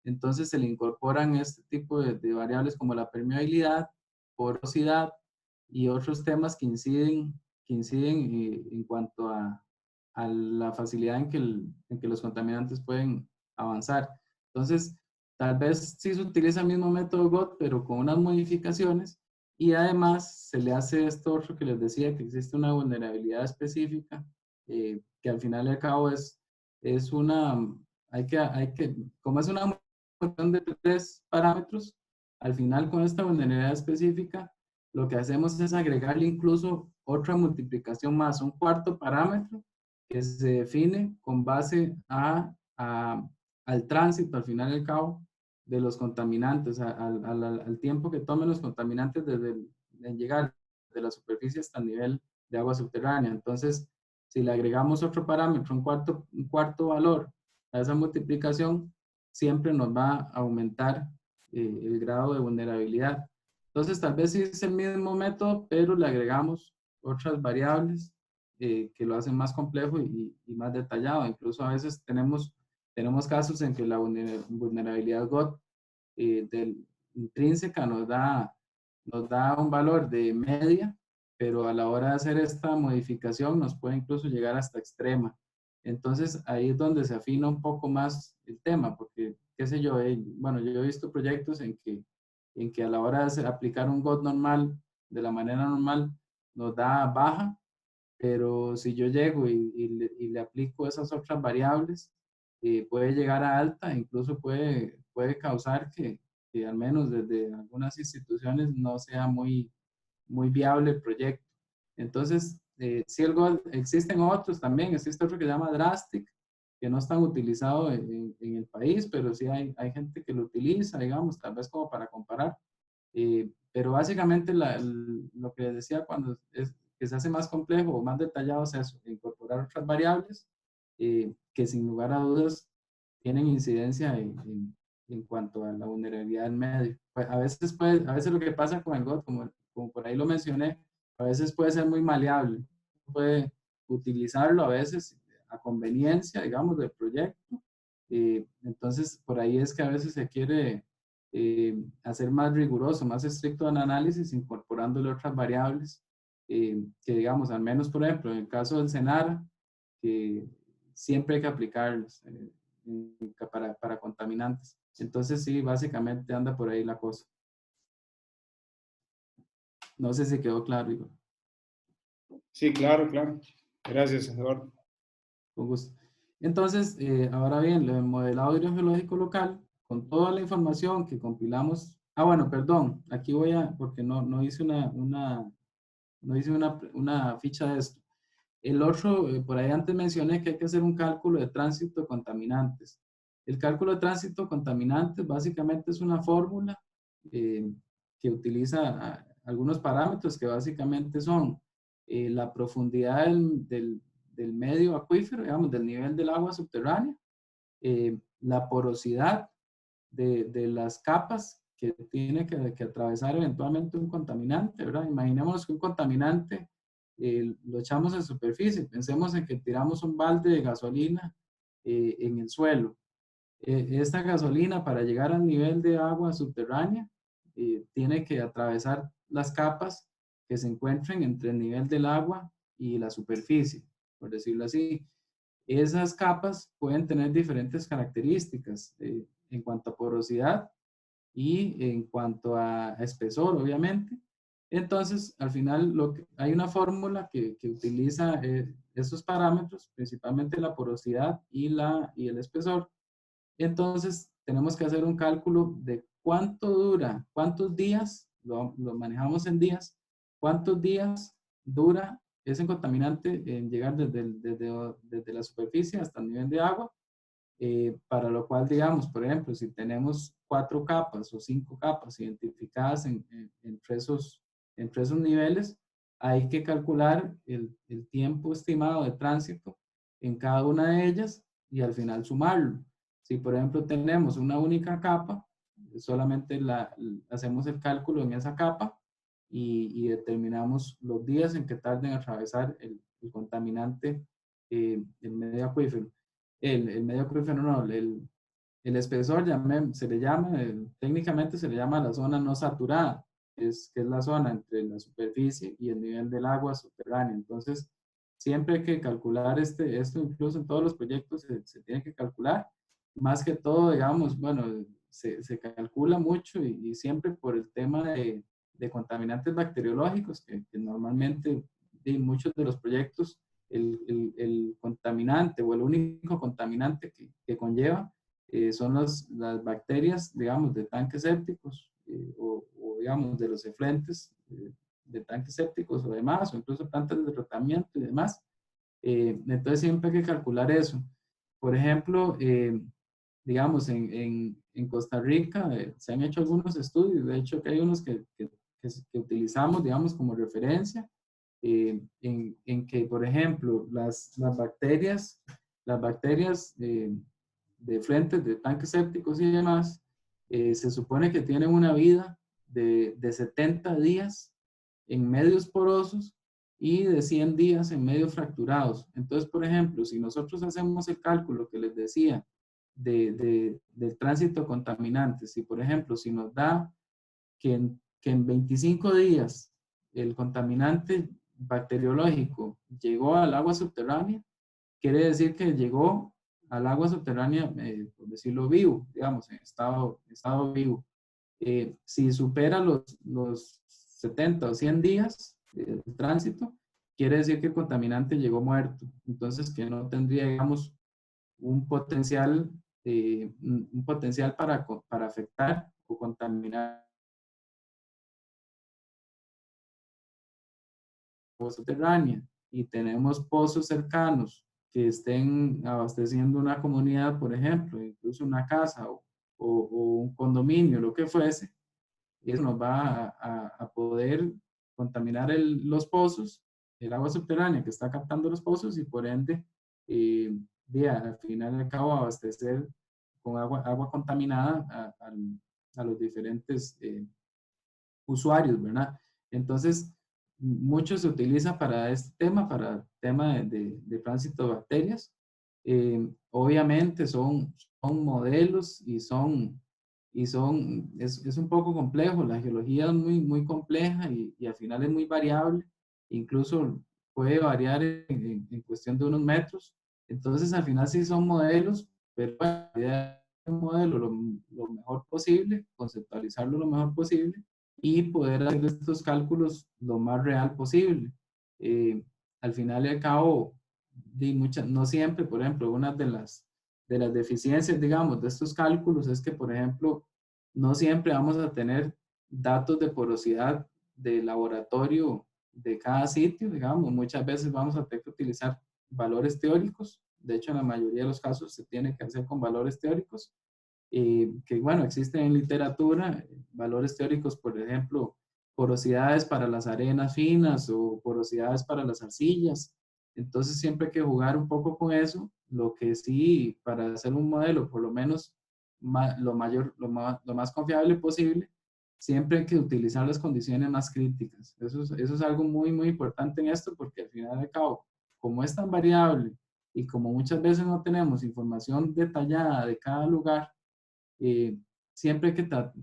Entonces se le incorporan este tipo de variables como la permeabilidad, porosidad y otros temas que inciden en cuanto a la facilidad en que los contaminantes pueden avanzar. Entonces, tal vez sí se utiliza el mismo método GOT, pero con unas modificaciones, y además se le hace esto otro que les decía, que existe una vulnerabilidad específica, que al final y al cabo es una, como es una función de 3 parámetros, al final con esta vulnerabilidad específica, lo que hacemos es agregarle incluso otra multiplicación más, un cuarto parámetro, que se define con base al tránsito, al final y al cabo, de los contaminantes, al tiempo que tomen los contaminantes en llegar de la superficie hasta el nivel de agua subterránea. Entonces, si le agregamos otro parámetro, un cuarto valor a esa multiplicación, siempre nos va a aumentar el grado de vulnerabilidad. Entonces, tal vez sí es el mismo método, pero le agregamos otras variables que lo hacen más complejo y más detallado. Incluso a veces tenemos casos en que la vulnerabilidad GOT intrínseca nos da un valor de media, pero a la hora de hacer esta modificación nos puede incluso llegar hasta extrema. Entonces ahí es donde se afina un poco más el tema, porque, qué sé yo, bueno, yo he visto proyectos en que a la hora de aplicar un GOT normal, de la manera normal, nos da baja, pero si yo llego y le aplico esas otras variables, puede llegar a alta, incluso puede causar que al menos desde algunas instituciones no sea muy viable el proyecto. Entonces, si existen otros también, existe otro que se llama Drastic, que no es tan utilizado en el país, pero sí hay gente que lo utiliza, digamos, tal vez como para comparar. Pero básicamente lo que les decía cuando que se hace más complejo o más detallado es eso, incorporar otras variables que sin lugar a dudas tienen incidencia en cuanto a la vulnerabilidad del medio. Pues a veces lo que pasa con el GOT, como por ahí lo mencioné, a veces puede ser muy maleable. Puede utilizarlo a veces a conveniencia, digamos, del proyecto. Entonces, por ahí es que a veces se quiere hacer más riguroso, más estricto el análisis, incorporándole otras variables que, digamos, al menos, por ejemplo, en el caso del SENARA, que siempre hay que aplicarlos para contaminantes. Entonces, sí, básicamente anda por ahí la cosa. No sé si quedó claro, Igor. Sí, claro, claro. Gracias, Eduardo. Con gusto. Entonces, ahora bien, el modelado hidrogeológico local, con toda la información que compilamos. Bueno, perdón, aquí porque no hice no hice una ficha de esto. El otro, por ahí antes mencioné que hay que hacer un cálculo de tránsito de contaminantes. El cálculo de tránsito de contaminantes básicamente es una fórmula eh, que utiliza algunos parámetros que básicamente son la profundidad del medio acuífero, digamos, del nivel del agua subterránea, la porosidad de las capas que tiene que atravesar eventualmente un contaminante, ¿verdad? Imaginémonos que un contaminante lo echamos en superficie, pensemos en que tiramos un balde de gasolina en el suelo. Esta gasolina para llegar al nivel de agua subterránea tiene que atravesar las capas que se encuentren entre el nivel del agua y la superficie, por decirlo así. esas capas pueden tener diferentes características en cuanto a porosidad y en cuanto a espesor, obviamente. Entonces, al final hay una fórmula que utiliza esos parámetros, principalmente la porosidad y el espesor. Entonces, tenemos que hacer un cálculo de cuánto dura, cuántos días, lo manejamos en días, cuántos días dura ese contaminante en llegar desde la superficie hasta el nivel de agua, para lo cual, digamos, por ejemplo, si tenemos 4 capas o 5 capas identificadas entre esos niveles, hay que calcular el tiempo estimado de tránsito en cada una de ellas y al final sumarlo. Si, por ejemplo, tenemos una única capa, solamente hacemos el cálculo en esa capa y determinamos los días en que tarden en atravesar el contaminante, el medio acuífero. El medio acuífero, no, el espesor se le llama, técnicamente se le llama la zona no saturada, que es la zona entre la superficie y el nivel del agua subterránea. Entonces, siempre hay que calcular esto incluso en todos los proyectos se tiene que calcular. Más que todo, digamos, bueno, se calcula mucho y siempre por el tema de contaminantes bacteriológicos, que normalmente en muchos de los proyectos el contaminante o el único contaminante que conlleva son las bacterias, digamos, de tanques sépticos o, digamos, de los efluentes de tanques sépticos o demás, o incluso plantas de tratamiento y demás. Entonces siempre hay que calcular eso. Por ejemplo, digamos, en Costa Rica se han hecho algunos estudios, de hecho que hay unos que utilizamos, digamos, como referencia, en que, por ejemplo, las bacterias de frentes de tanques sépticos y demás, se supone que tienen una vida de 70 días en medios porosos y de 100 días en medios fracturados. Entonces, por ejemplo, si nosotros hacemos el cálculo que les decía del tránsito contaminante, si por ejemplo, si nos da que en 25 días el contaminante bacteriológico llegó al agua subterránea, quiere decir que llegó al agua subterránea, por decirlo vivo, digamos, en estado vivo. Si supera los 70 o 100 días de tránsito, quiere decir que el contaminante llegó muerto. Entonces, que no tendría, digamos, un potencial para afectar o contaminar agua subterránea y tenemos pozos cercanos que estén abasteciendo una comunidad, por ejemplo, incluso una casa o un condominio, lo que fuese, eso nos va a poder contaminar los pozos, el agua subterránea que está captando los pozos y por ende, al final y al cabo, abastecer con agua contaminada a los diferentes usuarios, ¿verdad? Entonces, mucho se utiliza para este tema, para el tema de tránsito de bacterias. Obviamente son modelos es un poco complejo, la geología es muy compleja y al final es muy variable, incluso puede variar en cuestión de unos metros. Entonces, al final sí son modelos, pero la idea es un modelo lo mejor posible, conceptualizarlo lo mejor posible y poder hacer estos cálculos lo más real posible. Al final y al cabo, no siempre, por ejemplo, una de las deficiencias, digamos, de estos cálculos es que, por ejemplo, no siempre vamos a tener datos de porosidad de laboratorio de cada sitio, digamos, muchas veces vamos a tener que utilizar valores teóricos, de hecho en la mayoría de los casos se tiene que hacer con valores teóricos, que bueno, existen en literatura, valores teóricos, por ejemplo, porosidades para las arenas finas o porosidades para las arcillas. Entonces siempre hay que jugar un poco con eso, lo que sí, para hacer un modelo, por lo menos lo más confiable posible, siempre hay que utilizar las condiciones más críticas. Eso es algo muy importante en esto, porque al final y al cabo, como es tan variable y como muchas veces no tenemos información detallada de cada lugar, siempre hay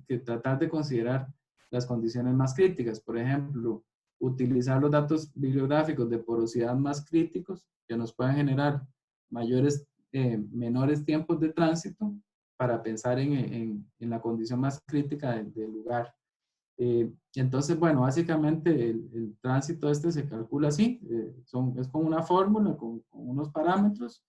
que tratar de considerar las condiciones más críticas. Por ejemplo, utilizar los datos bibliográficos de porosidad más críticos que nos pueden generar menores tiempos de tránsito para pensar en la condición más crítica del lugar. Entonces, bueno, básicamente el tránsito este se calcula así, es como una fórmula con unos parámetros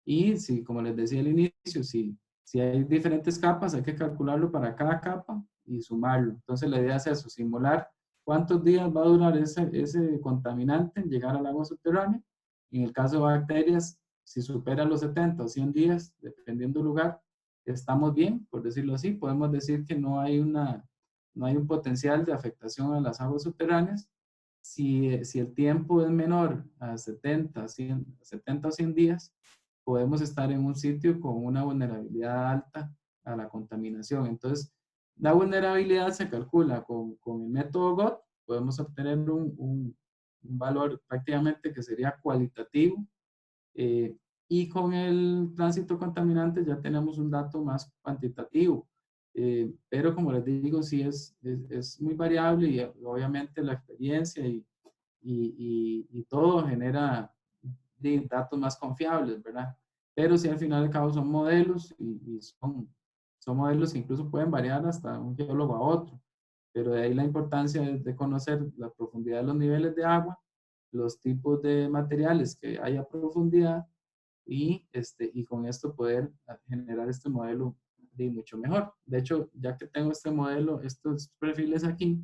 y si, como les decía al inicio, si hay diferentes capas, hay que calcularlo para cada capa y sumarlo. Entonces, la idea es eso, simular cuántos días va a durar ese contaminante en llegar al agua subterránea. En el caso de bacterias, si supera los 70 o 100 días, dependiendo del lugar, estamos bien, por decirlo así. Podemos decir que no hay un potencial de afectación a las aguas subterráneas. Si el tiempo es menor a 70 o 100 días, podemos estar en un sitio con una vulnerabilidad alta a la contaminación. Entonces, la vulnerabilidad se calcula con el método GOT, podemos obtener un valor prácticamente que sería cualitativo, y con el tránsito contaminante ya tenemos un dato más cuantitativo. Pero como les digo, sí es muy variable y obviamente la experiencia y todo genera datos más confiables, ¿verdad? Pero sí, al final y al cabo son modelos y son modelos que incluso pueden variar hasta un geólogo a otro. Pero de ahí la importancia de conocer la profundidad de los niveles de agua, los tipos de materiales que hay a profundidad y con esto poder generar este modelo de mucho mejor. De hecho, ya que tengo este modelo, estos perfiles aquí,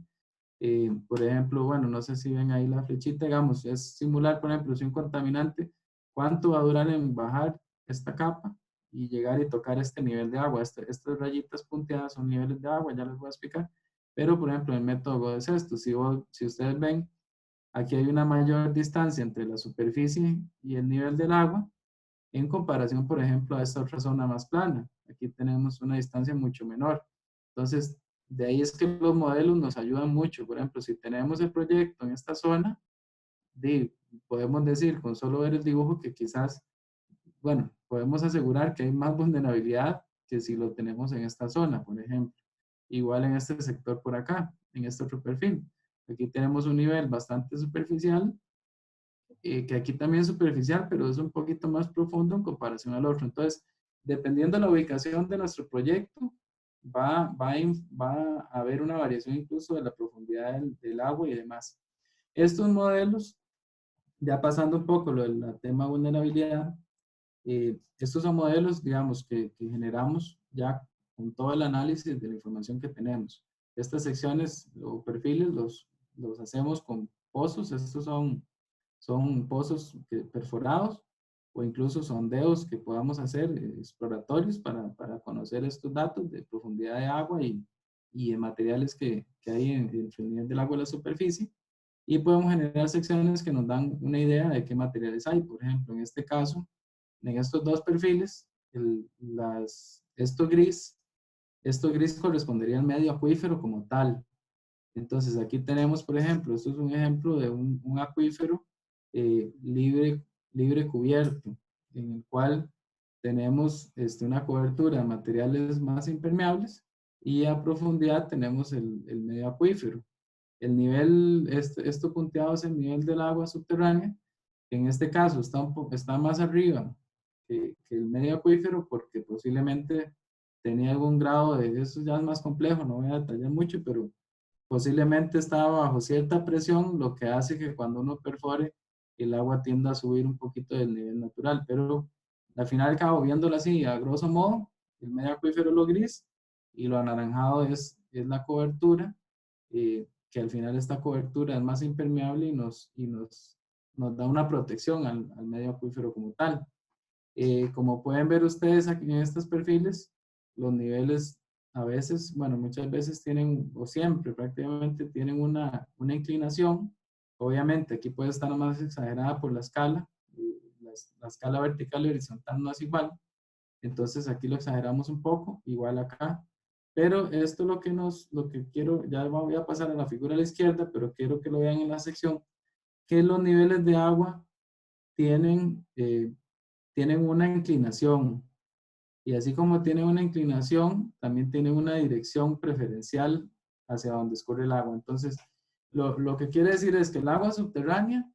por ejemplo, bueno, no sé si ven ahí la flechita, digamos, es simular, por ejemplo, si un contaminante, cuánto va a durar en bajar esta capa y llegar y tocar este nivel de agua. Estas rayitas punteadas son niveles de agua, ya les voy a explicar. Pero, por ejemplo, el método es esto. Si ustedes ven, aquí hay una mayor distancia entre la superficie y el nivel del agua en comparación, por ejemplo, a esta otra zona más plana. Aquí tenemos una distancia mucho menor. Entonces, de ahí es que los modelos nos ayudan mucho. Por ejemplo, si tenemos el proyecto en esta zona, podemos decir con solo ver el dibujo que quizás, bueno, podemos asegurar que hay más vulnerabilidad que si lo tenemos en esta zona, por ejemplo. Igual en este sector por acá, en este otro perfil. Aquí tenemos un nivel bastante superficial, que aquí también es superficial, pero es un poquito más profundo en comparación al otro. Entonces, dependiendo de la ubicación de nuestro proyecto, va a haber una variación incluso de la profundidad del agua y demás. Estos modelos, ya pasando un poco lo del tema vulnerabilidad, estos son modelos, digamos, que generamos ya con todo el análisis de la información que tenemos. Estas secciones o perfiles los hacemos con pozos. Estos son pozos perforados o incluso sondeos que podamos hacer exploratorios para conocer estos datos de profundidad de agua y de materiales que hay en el nivel del agua a la superficie. Y podemos generar secciones que nos dan una idea de qué materiales hay. Por ejemplo, en este caso, en estos dos perfiles, esto gris correspondería al medio acuífero como tal. Entonces, aquí tenemos, por ejemplo, esto es un ejemplo de un acuífero libre cubierto, en el cual tenemos una cobertura de materiales más impermeables y a profundidad tenemos el medio acuífero. El nivel, esto punteado es el nivel del agua subterránea, que en este caso está más arriba que el medio acuífero porque posiblemente tenía algún grado eso ya es más complejo, no voy a detallar mucho, pero posiblemente estaba bajo cierta presión, lo que hace que cuando uno perfore, el agua tienda a subir un poquito del nivel natural. Pero al final y al cabo, viéndolo así, a grosso modo, el medio acuífero es lo gris y lo anaranjado es la cobertura, que al final esta cobertura es más impermeable nos da una protección al medio acuífero como tal. Como pueden ver ustedes aquí en estos perfiles, los niveles a veces, bueno, muchas veces tienen, o siempre prácticamente tienen una inclinación. Obviamente aquí puede estar más exagerada por la escala, la escala vertical y horizontal no es igual, entonces aquí lo exageramos un poco, igual acá. Pero esto lo que quiero, ya voy a pasar a la figura a la izquierda, pero quiero que lo vean en la sección, que los niveles de agua tienen una inclinación. Y así como tiene una inclinación, también tiene una dirección preferencial hacia donde escurre el agua. Entonces, lo que quiere decir es que el agua subterránea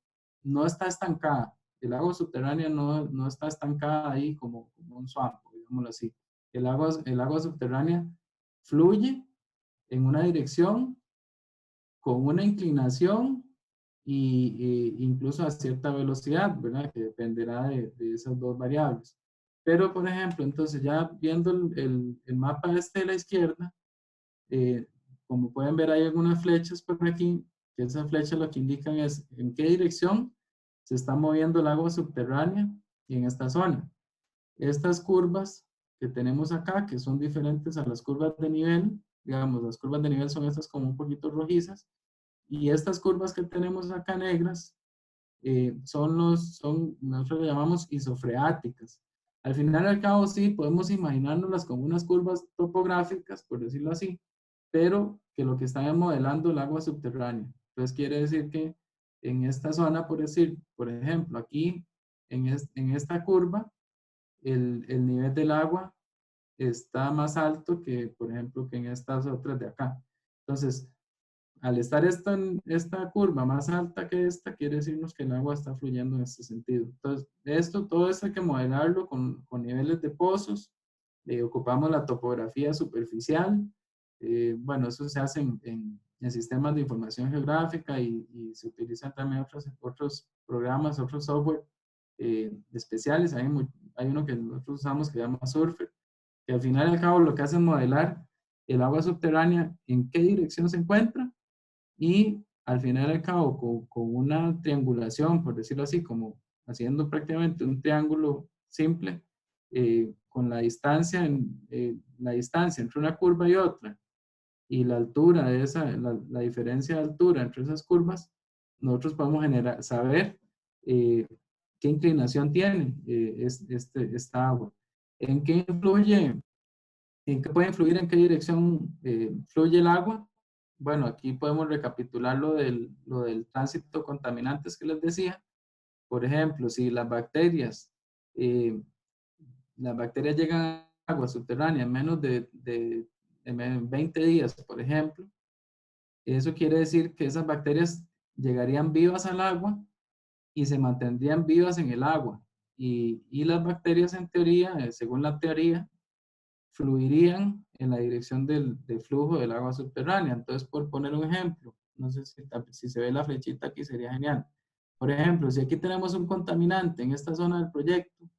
no está estancada. el agua subterránea no está estancada ahí como un swamp, digámoslo así. El agua subterránea fluye en una dirección con una inclinación incluso a cierta velocidad, ¿verdad? Que dependerá de esas dos variables. Pero, por ejemplo, entonces ya viendo el mapa este de la izquierda, como pueden ver hay algunas flechas por aquí, que esas flechas lo que indican es en qué dirección se está moviendo el agua subterránea en esta zona. Estas curvas que tenemos acá, que son diferentes a las curvas de nivel, digamos, las curvas de nivel son estas como un poquito rojizas, y estas curvas que tenemos acá negras nosotros le llamamos isofreáticas. Al final y al cabo sí, podemos imaginárnoslas como unas curvas topográficas, por decirlo así, pero que lo que están modelando el agua subterránea. Entonces quiere decir que en esta zona, por ejemplo, aquí en esta curva, el nivel del agua está más alto que, por ejemplo, que en estas otras de acá. Entonces, al estar esta curva más alta que esta, quiere decirnos que el agua está fluyendo en este sentido. Entonces, todo esto hay que modelarlo con niveles de pozos. Ocupamos la topografía superficial. Bueno, eso se hace en sistemas de información geográfica y se utilizan también otros programas, otros software especiales. Hay uno que nosotros usamos que se llama Surfer, que al final y al cabo lo que hace es modelar el agua subterránea, en qué dirección se encuentra y al final y al cabo con una triangulación, por decirlo así, como haciendo prácticamente un triángulo simple, con la distancia entre una curva y otra y la altura de la diferencia de altura entre esas curvas, nosotros podemos saber qué inclinación tiene esta agua. ¿En qué influye? ¿En qué puede influir? ¿En qué dirección fluye el agua? Bueno, aquí podemos recapitular lo del tránsito contaminantes que les decía. Por ejemplo, si eh, las bacterias llegan a agua subterránea en menos de 20 días, por ejemplo, eso quiere decir que esas bacterias llegarían vivas al agua y se mantendrían vivas en el agua. Y las bacterias, en teoría, según la teoría, fluirían en la dirección del flujo del agua subterránea. Entonces, por poner un ejemplo, no sé si se ve la flechita aquí, sería genial. Por ejemplo, si aquí tenemos un contaminante en esta zona del proyecto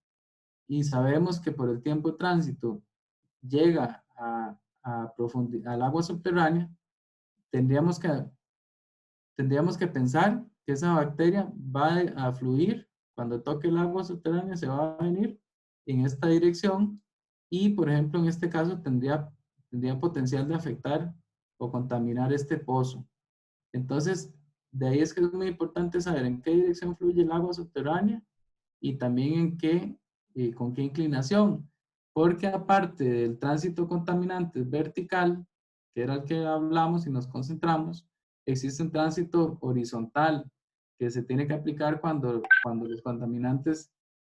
y sabemos que por el tiempo de tránsito llega al agua subterránea, tendríamos que, tendríamos que pensar que esa bacteria va a fluir, cuando toque el agua subterránea se va a venir en esta dirección y, por ejemplo, en este caso tendría potencial de afectar o contaminar este pozo. Entonces, de ahí es que es muy importante saber en qué dirección fluye el agua subterránea y también con qué inclinación. Porque aparte del tránsito contaminante vertical, que era el que hablamos y nos concentramos, existe un tránsito horizontal que se tiene que aplicar cuando los contaminantes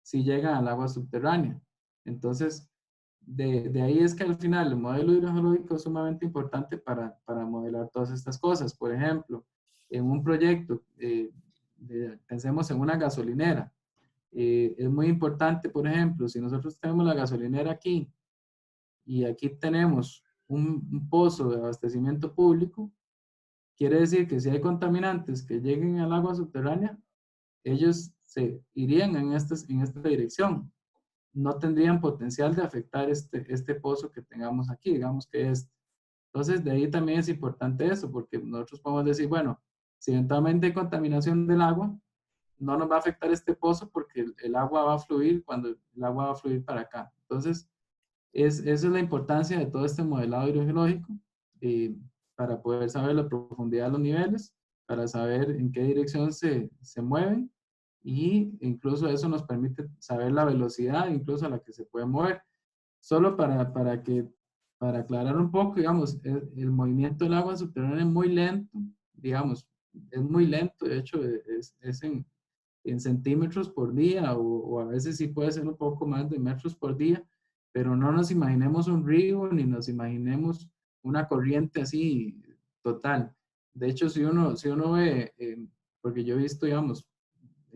sí llegan al agua subterránea. Entonces, de ahí es que al final el modelo hidrogeológico es sumamente importante para modelar todas estas cosas. Por ejemplo, en un proyecto, pensemos en una gasolinera. Es muy importante, por ejemplo, si nosotros tenemos la gasolinera aquí y aquí tenemos un pozo de abastecimiento público, quiere decir que si hay contaminantes que lleguen al agua subterránea, ellos se irían en esta dirección. No tendrían potencial de afectar este pozo que tengamos aquí, digamos que es. Entonces, de ahí también es importante eso, porque nosotros podemos decir, bueno, si eventualmente hay contaminación del agua, no nos va a afectar este pozo porque el agua va a fluir cuando el agua va a fluir para acá. Entonces, esa es la importancia de todo este modelado hidrogeológico eh, para poder saber la profundidad de los niveles, para saber en qué dirección se mueven y incluso eso nos permite saber la velocidad incluso a la que se puede mover. Solo para aclarar un poco, digamos, el movimiento del agua subterránea es muy lento, digamos, es muy lento, de hecho es en centímetros por día o a veces sí puede ser un poco más de metros por día, pero no nos imaginemos un río ni nos imaginemos una corriente así total. De hecho, si uno ve, porque yo he visto, digamos,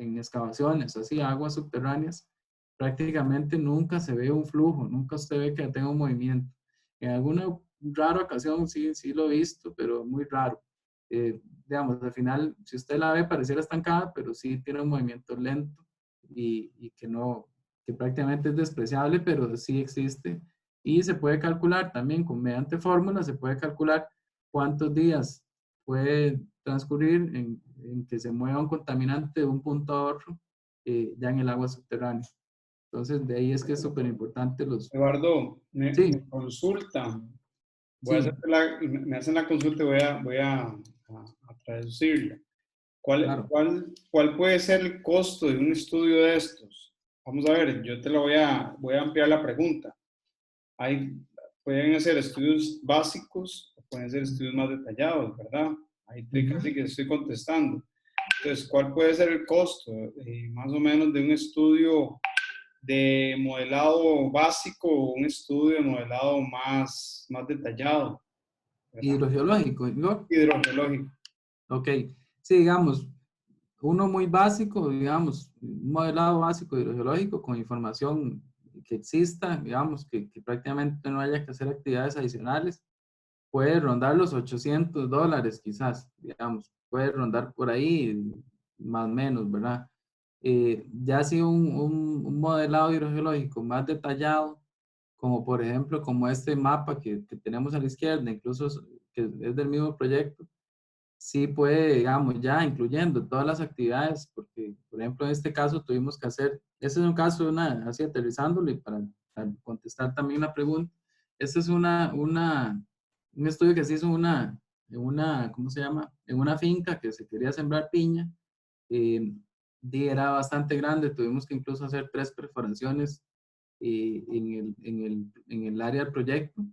en excavaciones, así, aguas subterráneas, prácticamente nunca se ve un flujo, nunca usted ve que tenga un movimiento. En alguna rara ocasión sí, sí lo he visto, pero muy raro. Digamos, al final, si usted la ve, pareciera estancada, pero sí tiene un movimiento lento y que no, que prácticamente es despreciable, pero sí existe. Y se puede calcular también, mediante fórmulas, se puede calcular cuántos días puede transcurrir en que se mueva un contaminante de un punto a otro ya en el agua subterránea. Entonces, de ahí es que es súper importante los... Eduardo, Sí, me consultan. Voy a hacer sí, me hacen la consulta y a traducirla. claro. ¿Cuál puede ser el costo de un estudio de estos? Vamos a ver, yo te lo voy a ampliar la pregunta. Hay, pueden ser estudios básicos o pueden ser estudios más detallados, ¿verdad? Ahí Ujú. casi que estoy contestando. Entonces, ¿cuál puede ser el costo más o menos de un estudio de modelado básico o un estudio de modelado más detallado, ¿verdad? Hidrogeológico, ¿no? Hidrogeológico. Ok. Sí, digamos, uno muy básico, digamos, un modelado básico hidrogeológico con información que exista, digamos, que prácticamente no haya que hacer actividades adicionales, puede rondar los $800 quizás, digamos, puede rondar por ahí, más o menos, ¿verdad? Ya si un modelado hidrogeológico más detallado, como por ejemplo, como este mapa que tenemos a la izquierda, incluso que es del mismo proyecto, sí puede, digamos, ya incluyendo todas las actividades, porque, por ejemplo, en este caso tuvimos que hacer, ese es un caso, así aterrizándolo y para contestar también la pregunta, este es un estudio que se hizo ¿cómo se llama? En una finca que se quería sembrar piña, eh, y era bastante grande, tuvimos que incluso hacer 3 perforaciones en el área del proyecto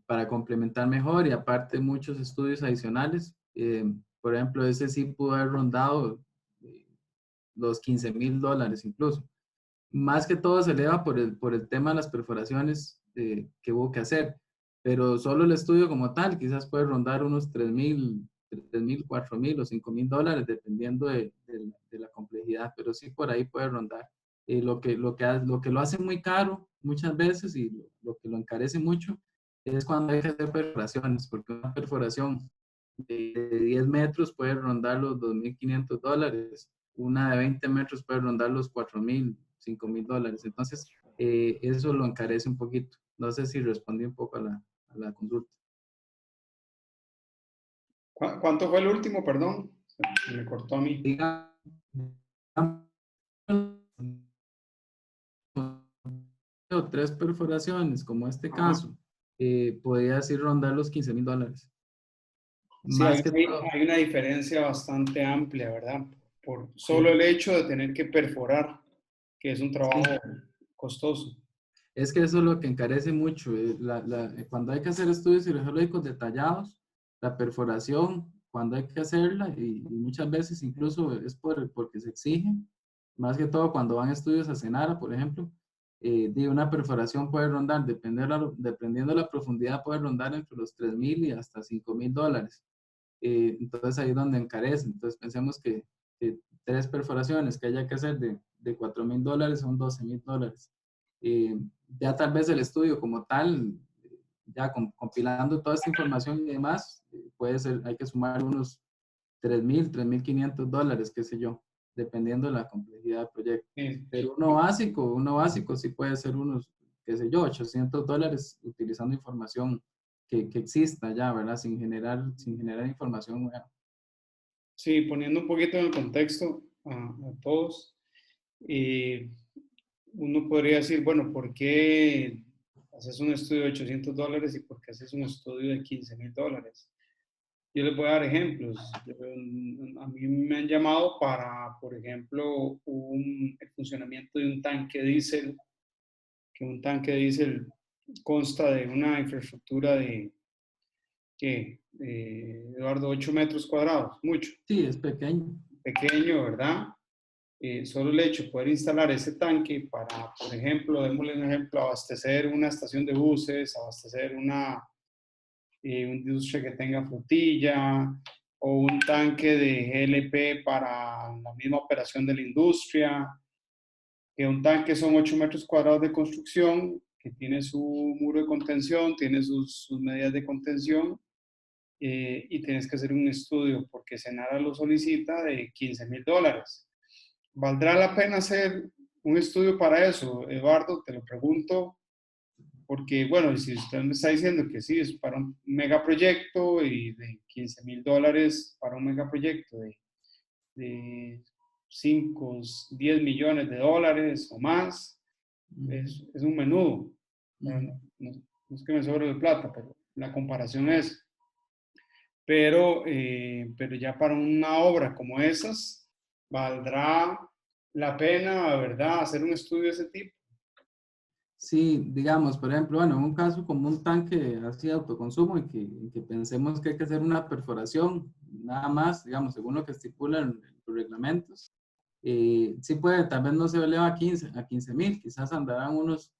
para complementar mejor y aparte muchos estudios adicionales. Por ejemplo, ese sí pudo haber rondado eh, los $15,000 incluso. Más que todo se eleva por el tema de las perforaciones que hubo que hacer, pero solo el estudio como tal quizás puede rondar unos 3,000, 4,000 o $5,000 dependiendo de la complejidad, pero sí por ahí puede rondar. Lo que lo hace muy caro muchas veces y lo que lo encarece mucho es cuando hay que hacer perforaciones, porque una perforación de 10 metros puede rondar los $2,500, una de 20 metros puede rondar los 4,000, $5,000. Entonces, eso lo encarece un poquito. No sé si respondí un poco a la consulta. ¿Cuánto fue el último, perdón? Se me cortó a mí. Digamos, 3 perforaciones, como este Ajá. caso, podría así rondar los $15,000. Sí, Más que todo. hay una diferencia bastante amplia, ¿verdad? Por solo Sí, el hecho de tener que perforar, que es un trabajo sí. costoso. Es que eso es lo que encarece mucho. Cuando hay que hacer estudios hidrogeológicos detallados, la perforación, cuando hay que hacerla, y muchas veces incluso es porque se exige, más que todo cuando van estudios a Cenara, por ejemplo, de una perforación puede rondar, dependiendo de la profundidad, puede rondar entre los 3,000 y hasta $5,000. Entonces ahí es donde encarece. Entonces pensemos que 3 perforaciones que haya que hacer de $4,000 son $12,000. Ya tal vez el estudio como tal, ya compilando toda esta información y demás, puede ser, hay que sumar unos $3,000, $3,500, qué sé yo, dependiendo de la complejidad del proyecto. Sí. Pero uno básico sí puede ser unos, qué sé yo, $800 utilizando información que exista ya, ¿verdad? Sin generar información nueva. Sí, poniendo un poquito en el contexto a todos, eh, uno podría decir, bueno, ¿por qué haces un estudio de $800 y por qué haces un estudio de $15,000? Yo les voy a dar ejemplos. A mí me han llamado para, por ejemplo, el funcionamiento de un tanque diésel, que un tanque diésel consta de una infraestructura de, ¿qué? Eduardo, 8 metros cuadrados, mucho, Sí, es pequeño. pequeño, ¿verdad? Solo el hecho de poder instalar ese tanque para, por ejemplo, démosle un ejemplo, abastecer una estación de buses, abastecer una industria que tenga flotilla, o un tanque de GLP para la misma operación de la industria, que un tanque son 8 metros cuadrados de construcción, que tiene su muro de contención, tiene sus medidas de contención, y tienes que hacer un estudio porque Senara lo solicita de $15,000. ¿Valdrá la pena hacer un estudio para eso, Eduardo? Te lo pregunto porque, bueno, si usted me está diciendo que sí, es para un megaproyecto y de $15,000 para un megaproyecto de 5, 10 millones de dólares o más, es un menudo. Pero no es que me sobre de plata, pero la comparación es. Pero ya para una obra como esas, valdrá la pena, ¿verdad?, hacer un estudio de ese tipo. Sí, digamos, por ejemplo, bueno, en un caso como un tanque así de autoconsumo y que pensemos que hay que hacer una perforación, nada más, digamos, según lo que estipulan los reglamentos, sí puede, tal vez no se eleva a 15,000, quizás andarán unos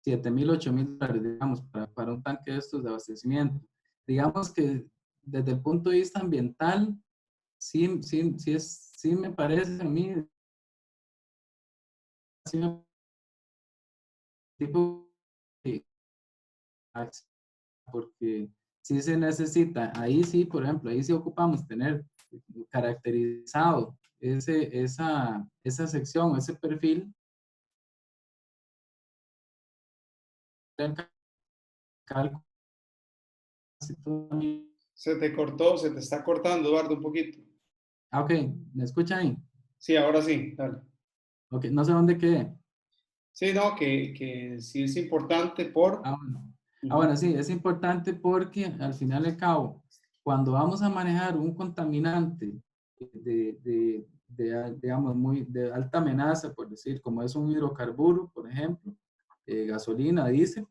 7,000, 8,000 dólares, digamos, para un tanque de estos de abastecimiento. Digamos que desde el punto de vista ambiental, sí me parece a mí, sí me tipo, eh, porque sí se necesita, ahí sí, por ejemplo, ahí sí ocupamos tener caracterizado esa sección, ese perfil, del cálculo. Se te cortó, se te está cortando, Eduardo, un poquito. Ah, ok, ¿me escucha ahí? Sí, ahora sí, dale. Ok, no sé dónde quedé. Sí, no, que sí es importante por... Bueno. Ujú. Bueno, sí, es importante porque al final y al cabo, cuando vamos a manejar un contaminante digamos, muy de alta amenaza, por decir, como es un hidrocarburo, por ejemplo, gasolina, diésel,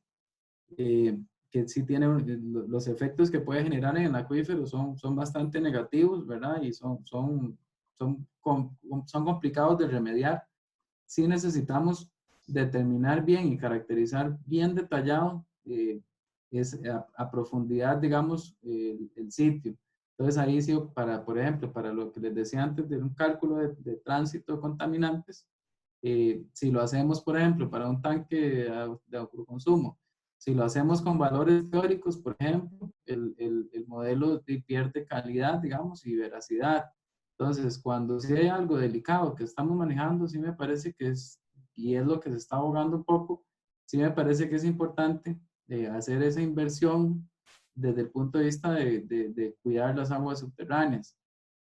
que sí tiene los efectos que puede generar en el acuífero son bastante negativos, ¿verdad? Y son complicados de remediar. Sí necesitamos determinar bien y caracterizar bien detallado a profundidad, digamos, el sitio. Entonces ahí sí, por ejemplo, para lo que les decía antes de un cálculo de tránsito de contaminantes, si lo hacemos, por ejemplo, para un tanque de autoconsumo, si lo hacemos con valores teóricos, por ejemplo, el modelo pierde calidad, digamos, y veracidad. Entonces, cuando sí hay algo delicado que estamos manejando, sí me parece que y es lo que se está abogando un poco, sí me parece que es importante hacer esa inversión desde el punto de vista de cuidar las aguas subterráneas.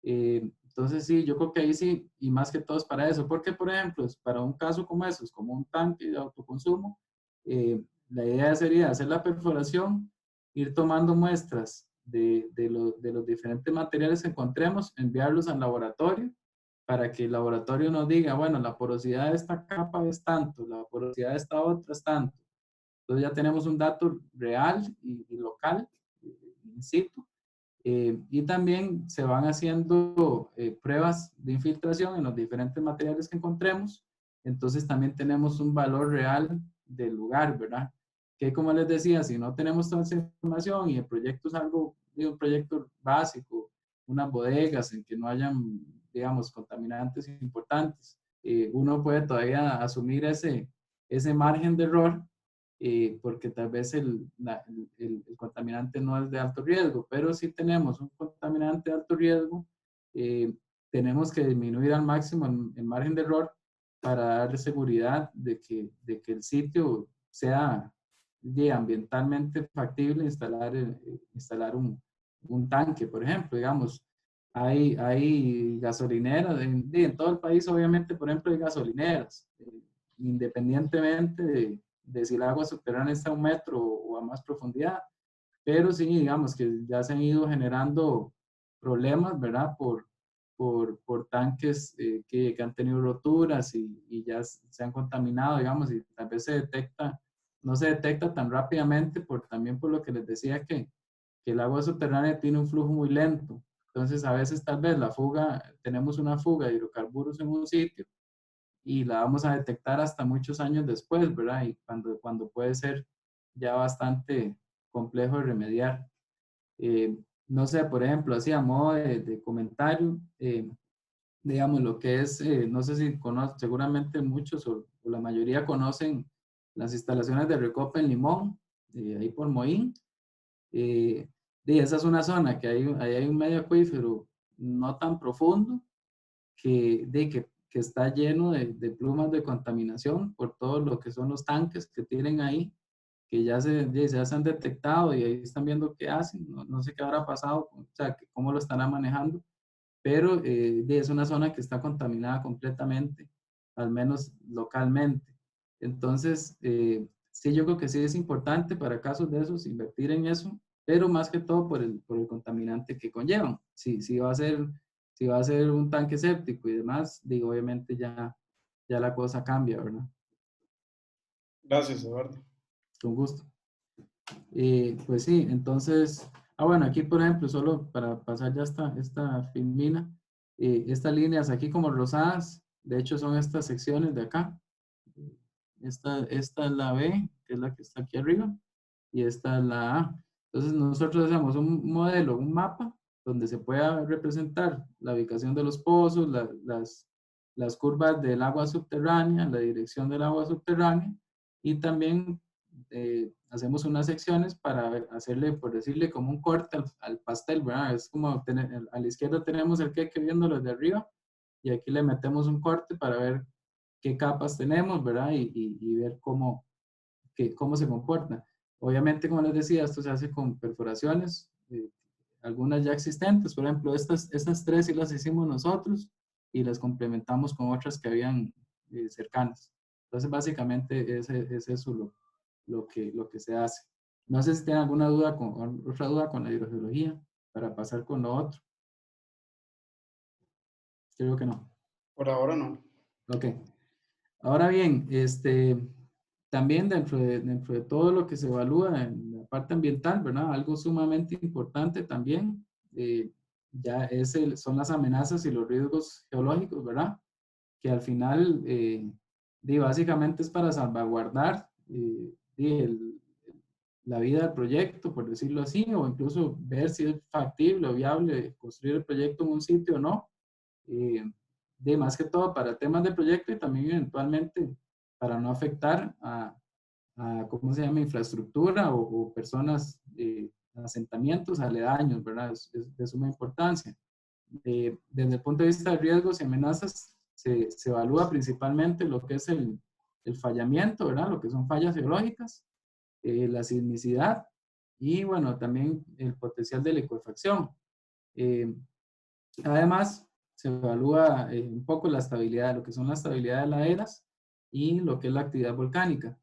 Entonces, sí, yo creo que ahí sí, y más que todo es para eso, porque, por ejemplo, para un caso como esos, como un tanque de autoconsumo, la idea sería hacer la perforación, ir tomando muestras de los diferentes materiales que encontremos, enviarlos al laboratorio para que el laboratorio nos diga, bueno, la porosidad de esta capa es tanto, la porosidad de esta otra es tanto. Entonces ya tenemos un dato real y local, in situ, y también se van haciendo pruebas de infiltración en los diferentes materiales que encontremos. Entonces también tenemos un valor real del lugar, ¿verdad? Que como les decía, si no tenemos toda esa información y el proyecto es algo, un proyecto básico, unas bodegas en que no hayan, digamos, contaminantes importantes, uno puede todavía asumir ese margen de error porque tal vez el contaminante no es de alto riesgo, pero si tenemos un contaminante de alto riesgo, eh, tenemos que disminuir al máximo el margen de error para dar seguridad de que el sitio sea ambientalmente factible instalar un tanque, por ejemplo, digamos. Hay gasolineras, en todo el país obviamente, por ejemplo, hay gasolineras, independientemente de si el agua subterránea está a 1 metro o a más profundidad, pero sí, digamos que ya se han ido generando problemas, ¿verdad? Por tanques que han tenido roturas y ya se han contaminado, digamos, y tal vez no se detecta tan rápidamente también por lo que les decía que el agua subterránea tiene un flujo muy lento. Entonces, a veces tal vez tenemos una fuga de hidrocarburos en un sitio y la vamos a detectar hasta muchos años después, ¿verdad? Y cuando puede ser ya bastante complejo de remediar. no sé, por ejemplo, así a modo de comentario, digamos, lo que es, no sé si conocen, seguramente muchos o la mayoría conocen las instalaciones de Recopa en Limón, ahí por Moín. Esa es una zona que ahí hay un medio acuífero no tan profundo que está lleno de plumas de contaminación por todo lo que son los tanques que tienen ahí, que ya se han detectado y ahí están viendo qué hacen. No sé qué habrá pasado, o sea, cómo lo estarán manejando, pero es una zona que está contaminada completamente, al menos localmente. Entonces, sí, yo creo que sí es importante para casos de esos invertir en eso, pero más que todo por el contaminante que conllevan. Si va a ser un tanque séptico y demás, digo, obviamente ya la cosa cambia, ¿verdad? Gracias, Eduardo. Con gusto. Pues sí, entonces, bueno, aquí por ejemplo, solo para pasar ya esta filmina, estas líneas aquí como rosadas, de hecho son estas secciones de acá. Esta es la B, que es la que está aquí arriba, y esta es la A. Entonces nosotros hacemos un modelo, un mapa, donde se pueda representar la ubicación de los pozos, las curvas del agua subterránea, la dirección del agua subterránea, y también hacemos unas secciones para hacerle, por decirle, como un corte al pastel, ¿verdad? Es como a la izquierda tenemos el queque viéndolo de arriba, y aquí le metemos un corte para ver qué capas tenemos, ¿verdad? Y ver cómo se comporta. Obviamente, como les decía, esto se hace con perforaciones, algunas ya existentes, por ejemplo, estas tres sí las hicimos nosotros y las complementamos con otras que habían cercanas. Entonces, básicamente es eso lo que se hace. No sé si tienen alguna duda otra duda con la hidrogeología para pasar con lo otro. Creo que no. Por ahora no. Ok. Ahora bien, también dentro de todo lo que se evalúa en la parte ambiental, ¿verdad? Algo sumamente importante también, ya son las amenazas y los riesgos geológicos, ¿verdad? Que al final, básicamente es para salvaguardar la vida del proyecto, por decirlo así, o incluso ver si es factible o viable construir el proyecto en un sitio o no. eh, de más que todo para temas de proyecto y también eventualmente para no afectar ¿cómo se llama?, infraestructura o personas, asentamientos aledaños, ¿verdad? Es de suma importancia. Desde el punto de vista de riesgos y amenazas, se evalúa principalmente lo que es el fallamiento, ¿verdad? Lo que son fallas geológicas, la sismicidad y, bueno, también el potencial de licuefacción. Eh, Además, se evalúa un poco la estabilidad, lo que son la estabilidad de laderas y lo que es la actividad volcánica.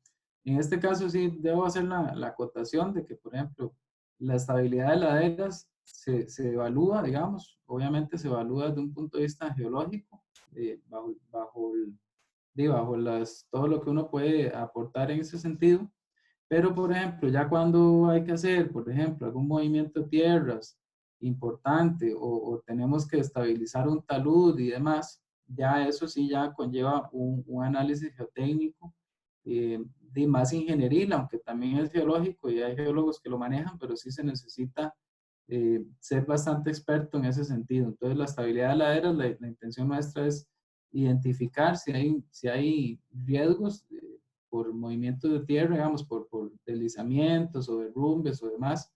En este caso sí debo hacer la acotación de que, por ejemplo, la estabilidad de laderas se evalúa, digamos, obviamente se evalúa desde un punto de vista geológico, bajo todo lo que uno puede aportar en ese sentido, pero, por ejemplo, ya cuando hay que hacer, por ejemplo, algún movimiento de tierras importante o tenemos que estabilizar un talud y demás, ya eso sí ya conlleva un análisis geotécnico de más ingenieril, aunque también es geológico y hay geólogos que lo manejan, pero sí se necesita ser bastante experto en ese sentido. Entonces, la estabilidad de laderas, la intención nuestra es identificar si hay riesgos por movimientos de tierra, digamos, por deslizamientos o derrumbes o demás,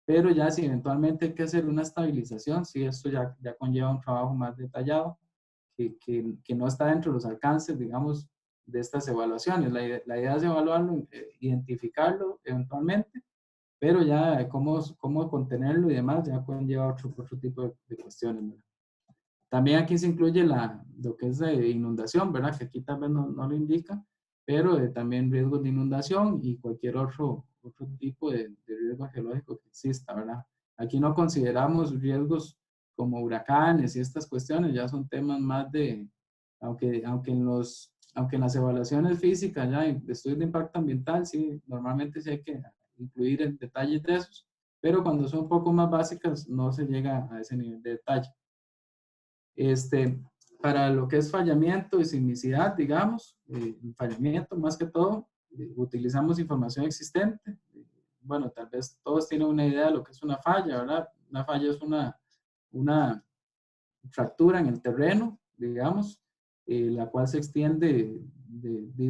pero ya si eventualmente hay que hacer una estabilización, sí, esto ya conlleva un trabajo más detallado que no está dentro de los alcances, digamos, de estas evaluaciones. La idea es evaluarlo, identificarlo eventualmente, pero ya cómo contenerlo y demás ya conlleva otro tipo de cuestiones, ¿verdad? También aquí se incluye lo que es de inundación, ¿verdad? Que aquí tal vez no lo indica, pero también riesgos de inundación y cualquier otro tipo de riesgo geológico que exista, ¿verdad? Aquí no consideramos riesgos como huracanes y estas cuestiones, ya son temas más aunque en las evaluaciones físicas, ya de estudios de impacto ambiental, sí, normalmente sí hay que incluir en detalles de esos, pero cuando son un poco más básicas no se llega a ese nivel de detalle. Para lo que es fallamiento y sismicidad, digamos, fallamiento más que todo, utilizamos información existente. Bueno, tal vez todos tienen una idea de lo que es una falla, ¿verdad? una falla es una fractura en el terreno, digamos, la cual se extiende de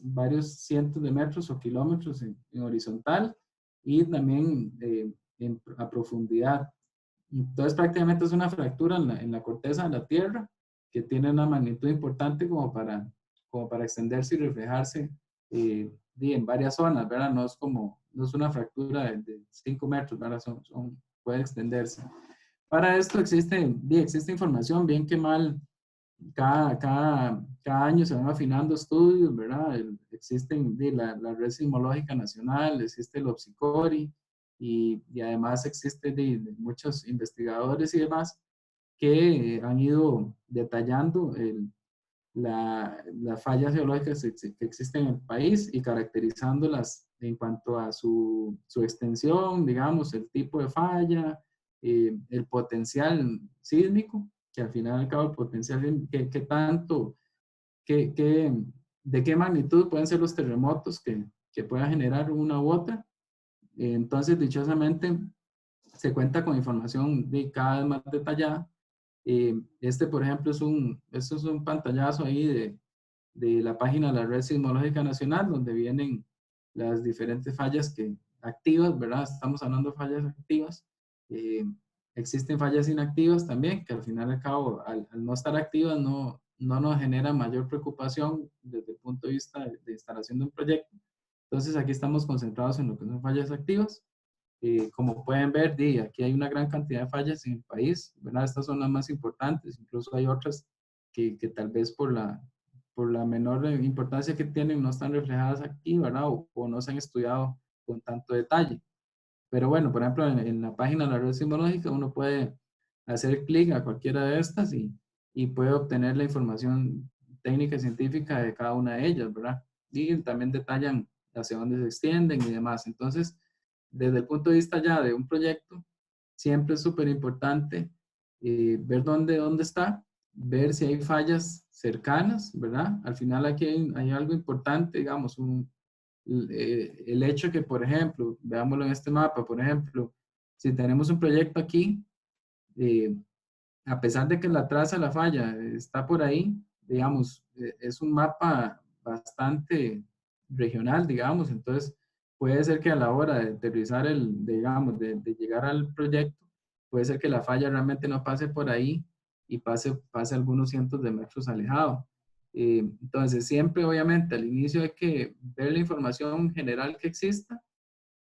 varios cientos de metros o kilómetros en horizontal y también a profundidad. Entonces prácticamente es una fractura en la corteza de la Tierra que tiene una magnitud importante como para extenderse y reflejarse en varias zonas, ¿verdad? No es una fractura de 5 metros, ¿verdad? Puede extenderse. Para esto existe información, bien que mal, cada año se van afinando estudios, ¿verdad? Existen la Red Sismológica Nacional, existe el OPSICORI, y además existe muchos investigadores y demás que han ido detallando las fallas geológicas que existen en el país y caracterizándolas en cuanto a su extensión, digamos, el tipo de falla, el potencial sísmico, que al final y al cabo el potencial, que tanto, de qué magnitud pueden ser los terremotos que pueda generar una u otra. Entonces, dichosamente, se cuenta con información cada vez más detallada. Por ejemplo, esto es un pantallazo ahí de la página de la Red Sismológica Nacional, donde vienen las diferentes fallas activas, ¿verdad? Estamos hablando de fallas activas. Eh, Existen fallas inactivas también, que al final y al cabo, al no estar activas, no nos genera mayor preocupación desde el punto de vista de instalación de un proyecto. Entonces, aquí estamos concentrados en lo que son fallas activas. Como pueden ver, aquí hay una gran cantidad de fallas en el país, ¿verdad? Estas son las más importantes, incluso hay otras que tal vez por la menor importancia que tienen no están reflejadas aquí, ¿verdad? O no se han estudiado con tanto detalle. Pero bueno, por ejemplo, en la página de la red sismológica uno puede hacer clic a cualquiera de estas y puede obtener la información técnica y científica de cada una de ellas, ¿verdad? Y también detallan hacia dónde se extienden y demás. Entonces, desde el punto de vista ya de un proyecto, siempre es súper importante ver dónde está, ver si hay fallas cercanas, ¿verdad? Al final aquí hay algo importante, digamos, el hecho que, por ejemplo, veámoslo en este mapa, por ejemplo, si tenemos un proyecto aquí, eh, a pesar de que la traza de la falla está por ahí, digamos, es un mapa bastante regional, digamos, entonces puede ser que a la hora de aterrizar digamos, de llegar al proyecto, puede ser que la falla realmente no pase por ahí y pase algunos cientos de metros alejado. Entonces, siempre, obviamente, al inicio hay que ver la información general que exista,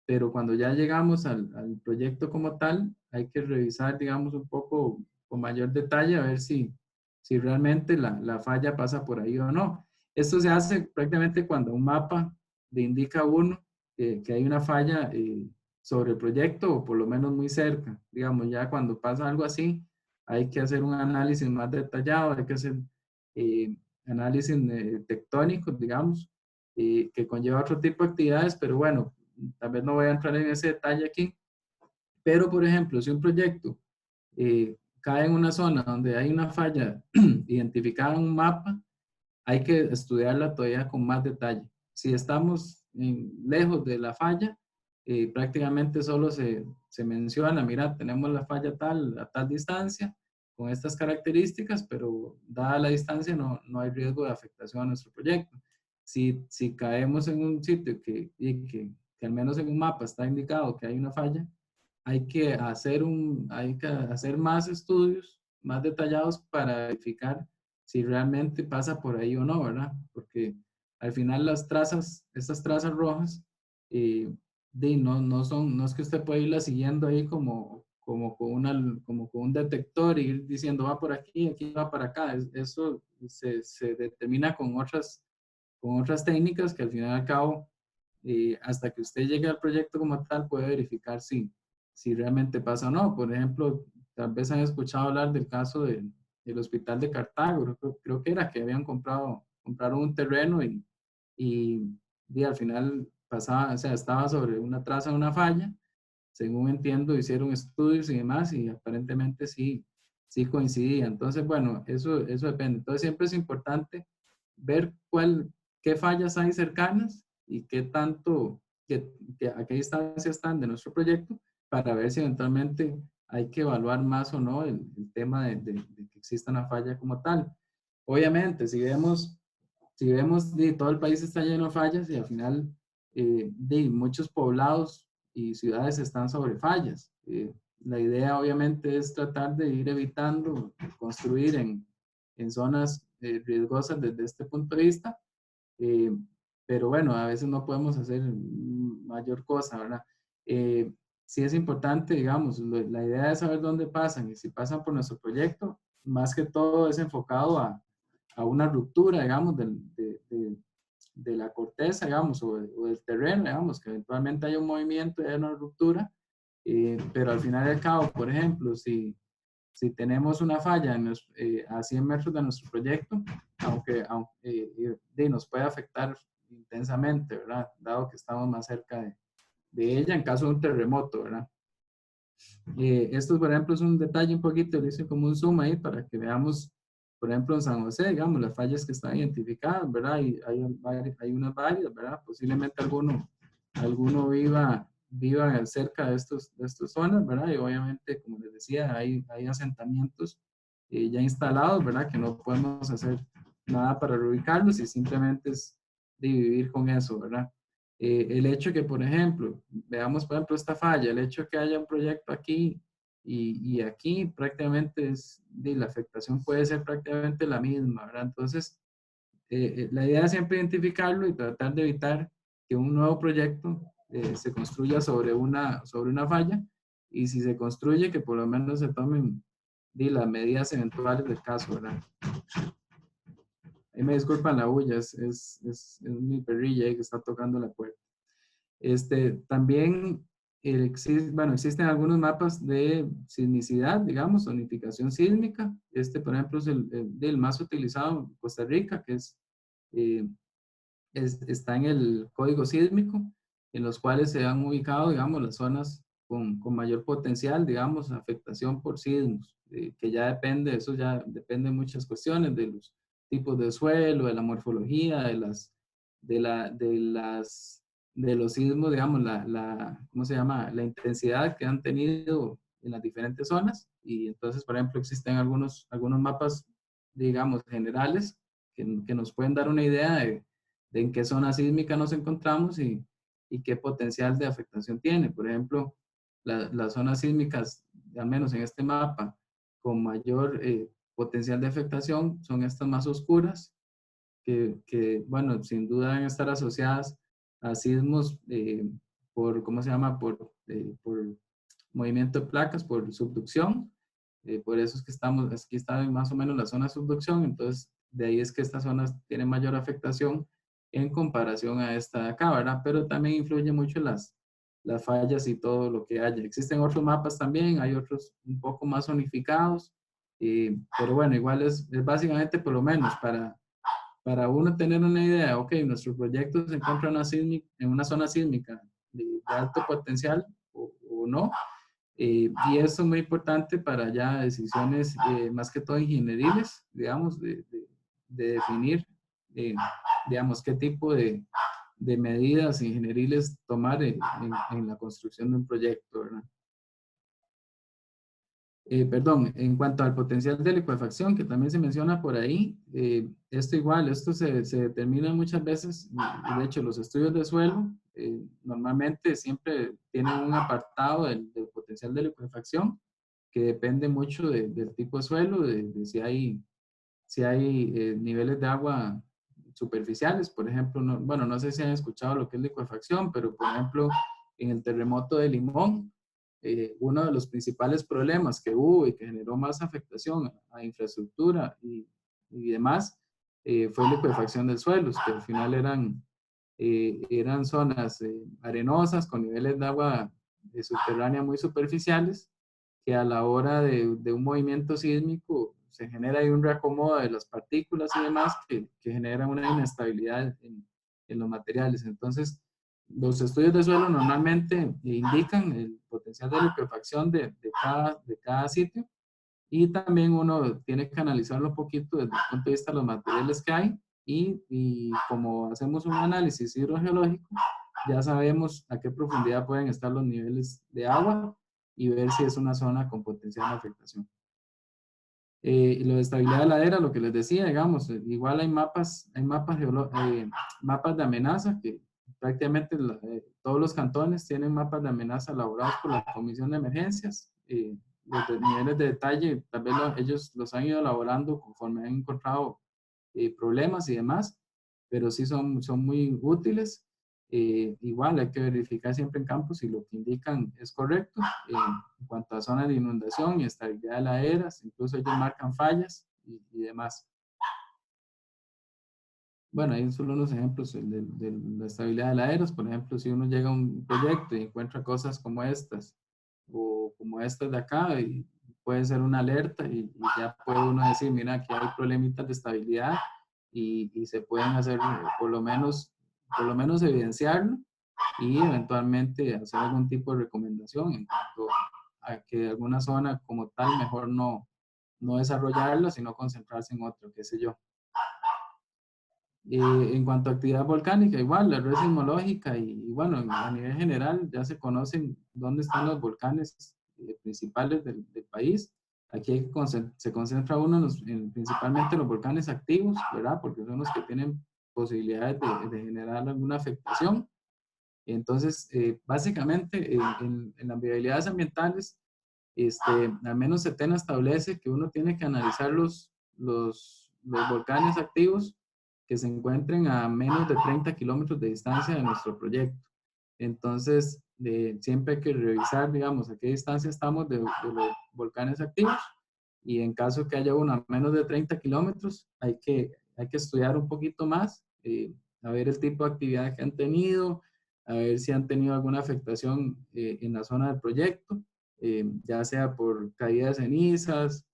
pero cuando ya llegamos al proyecto como tal, hay que revisar, digamos, un poco con mayor detalle a ver si realmente la falla pasa por ahí o no. Esto se hace prácticamente cuando un mapa le indica a uno que hay una falla sobre el proyecto o por lo menos muy cerca. Digamos, ya cuando pasa algo así, hay que hacer un análisis más detallado, hay que hacer eh, análisis tectónicos, digamos, que conlleva otro tipo de actividades, pero bueno, tal vez no voy a entrar en ese detalle aquí, pero por ejemplo, si un proyecto cae en una zona donde hay una falla identificada en un mapa, hay que estudiarla todavía con más detalle. Si estamos lejos de la falla, prácticamente solo se menciona, mira, tenemos la falla tal, a tal distancia, con estas características, pero dada la distancia no hay riesgo de afectación a nuestro proyecto. Si caemos en un sitio que al menos en un mapa está indicado que hay una falla, hay que hacer más estudios, más detallados para verificar si realmente pasa por ahí o no, ¿verdad? Porque al final estas trazas rojas, eh, no es que usted pueda irlas siguiendo ahí como con un detector y ir diciendo va por aquí, aquí va para acá. Eso se determina con otras técnicas que al final y al cabo, hasta que usted llegue al proyecto como tal, puede verificar si realmente pasa o no. Por ejemplo, tal vez han escuchado hablar del caso del hospital de Cartago, creo que era que habían compraron un terreno y al final pasaba, o sea, estaba sobre una traza de una falla. Según entiendo, hicieron estudios y demás y aparentemente sí coincidía. Entonces, bueno, eso depende. Entonces, siempre es importante ver qué fallas hay cercanas y qué tanto, a qué distancia están de nuestro proyecto para ver si eventualmente hay que evaluar más o no el tema de que exista una falla como tal. Obviamente, si vemos todo el país está lleno de fallas y al final muchos poblados y ciudades están sobre fallas. La idea obviamente es tratar de ir evitando construir en zonas riesgosas desde este punto de vista, eh, pero bueno, a veces no podemos hacer mayor cosa, ¿verdad? Sí es importante, digamos, la idea es saber dónde pasan y si pasan por nuestro proyecto, más que todo es enfocado a una ruptura, digamos, de la corteza, digamos, o del terreno, digamos, que eventualmente haya un movimiento y haya una ruptura, pero al final y al cabo, por ejemplo, si tenemos una falla a 100 metros de nuestro proyecto, aunque nos puede afectar intensamente, ¿verdad? Dado que estamos más cerca de ella en caso de un terremoto, ¿verdad? Esto, por ejemplo, es un detalle un poquito, le hice como un zoom ahí para que veamos, por ejemplo, en San José, digamos, las fallas que están identificadas, ¿verdad? Y hay unas varias, ¿verdad? Posiblemente alguno viva cerca de estas zonas, ¿verdad? Y obviamente, como les decía, hay asentamientos ya instalados, ¿verdad? Que no podemos hacer nada para reubicarlos y simplemente es de vivir con eso, ¿verdad? El hecho que, por ejemplo, veamos, por ejemplo, esta falla, el hecho que haya un proyecto aquí y aquí prácticamente la afectación puede ser prácticamente la misma, ¿verdad? Entonces, la idea es siempre identificarlo y tratar de evitar que un nuevo proyecto se construya sobre una falla y si se construye, que por lo menos se tomen las medidas eventuales del caso, ¿verdad? Ahí me disculpan la bulla, es mi perrilla ahí que está tocando la puerta. También existen algunos mapas de sismicidad, digamos, zonificación sísmica. Por ejemplo, es el más utilizado en Costa Rica, que eh, está en el código sísmico, en los cuales se han ubicado, digamos, las zonas con mayor potencial, digamos, afectación por sismos, que eso ya depende de muchas cuestiones, de los tipos de suelo, de la morfología, de, la, de, las, de los sismos, digamos, ¿cómo se llama? La intensidad que han tenido en las diferentes zonas. Y entonces, por ejemplo, existen algunos mapas, digamos, generales que nos pueden dar una idea de en qué zona sísmica nos encontramos y qué potencial de afectación tiene. Por ejemplo, las zonas sísmicas, al menos en este mapa, con mayor potencial de afectación son estas más oscuras, bueno, sin duda deben estar asociadas a sismos ¿cómo se llama? Por movimiento de placas, por subducción. Por eso es que aquí está más o menos la zona de subducción, entonces de ahí es que estas zonas tienen mayor afectación en comparación a esta de acá, ¿verdad? Pero también influye mucho las fallas y todo lo que haya. Existen otros mapas también, hay otros un poco más zonificados, pero bueno, igual es básicamente por lo menos para uno tener una idea, ok, nuestro proyecto se encuentra en una zona sísmica de alto potencial o no, y eso es muy importante para ya decisiones más que todo ingenieriles, digamos, de definir, digamos, qué tipo de medidas ingenieriles tomar en la construcción de un proyecto, ¿verdad? Perdón, en cuanto al potencial de licuefacción, que también se menciona por ahí, esto se determina muchas veces, y de hecho los estudios de suelo normalmente siempre tienen un apartado del potencial de licuefacción que depende mucho del tipo de suelo, de si hay niveles de agua superficiales, por ejemplo, bueno, no sé si han escuchado lo que es licuefacción, pero por ejemplo, en el terremoto de Limón, uno de los principales problemas que hubo y que generó más afectación a infraestructura y demás fue licuefacción de suelos, que al final eran zonas arenosas con niveles de agua subterránea muy superficiales, que a la hora de un movimiento sísmico se genera ahí un reacomodo de las partículas y demás que genera una inestabilidad en los materiales. Entonces, los estudios de suelo normalmente indican el potencial de liquefacción de cada sitio y también uno tiene que analizarlo un poquito desde el punto de vista de los materiales que hay y como hacemos un análisis hidrogeológico, ya sabemos a qué profundidad pueden estar los niveles de agua y ver si es una zona con potencial de afectación. Y lo de estabilidad de ladera, lo que les decía, digamos, igual hay mapas de amenaza que prácticamente todos los cantones tienen mapas de amenaza elaborados por la Comisión de Emergencias. Los niveles de detalle, tal vez ellos los han ido elaborando conforme han encontrado problemas y demás, pero sí son muy útiles. Igual hay que verificar siempre en campo si lo que indican es correcto en cuanto a zonas de inundación y estabilidad de laderas, incluso ellos marcan fallas y demás. Bueno, ahí solo unos ejemplos de la estabilidad de laderas. Por ejemplo, si uno llega a un proyecto y encuentra cosas como estas o como estas de acá, y puede ser una alerta y ya puede uno decir, mira, aquí hay problemitas de estabilidad y se pueden hacer por lo menos evidenciarlo y eventualmente hacer algún tipo de recomendación en cuanto a que alguna zona como tal mejor no desarrollarla, sino concentrarse en otro, qué sé yo. En cuanto a actividad volcánica, igual, la red sismológica y bueno, a nivel general ya se conocen dónde están los volcanes principales del país. Aquí se concentra uno principalmente los volcanes activos, ¿verdad? Porque son los que tienen posibilidades de generar alguna afectación. Entonces, básicamente, en las viabilidades ambientales, al menos Setena establece que uno tiene que analizar los volcanes activos que se encuentren a menos de 30 kilómetros de distancia de nuestro proyecto. Entonces, siempre hay que revisar, digamos, a qué distancia estamos de los volcanes activos y en caso que haya uno a menos de 30 kilómetros, hay que estudiar un poquito más, a ver el tipo de actividad que han tenido, a ver si han tenido alguna afectación en la zona del proyecto, ya sea por caída de cenizas,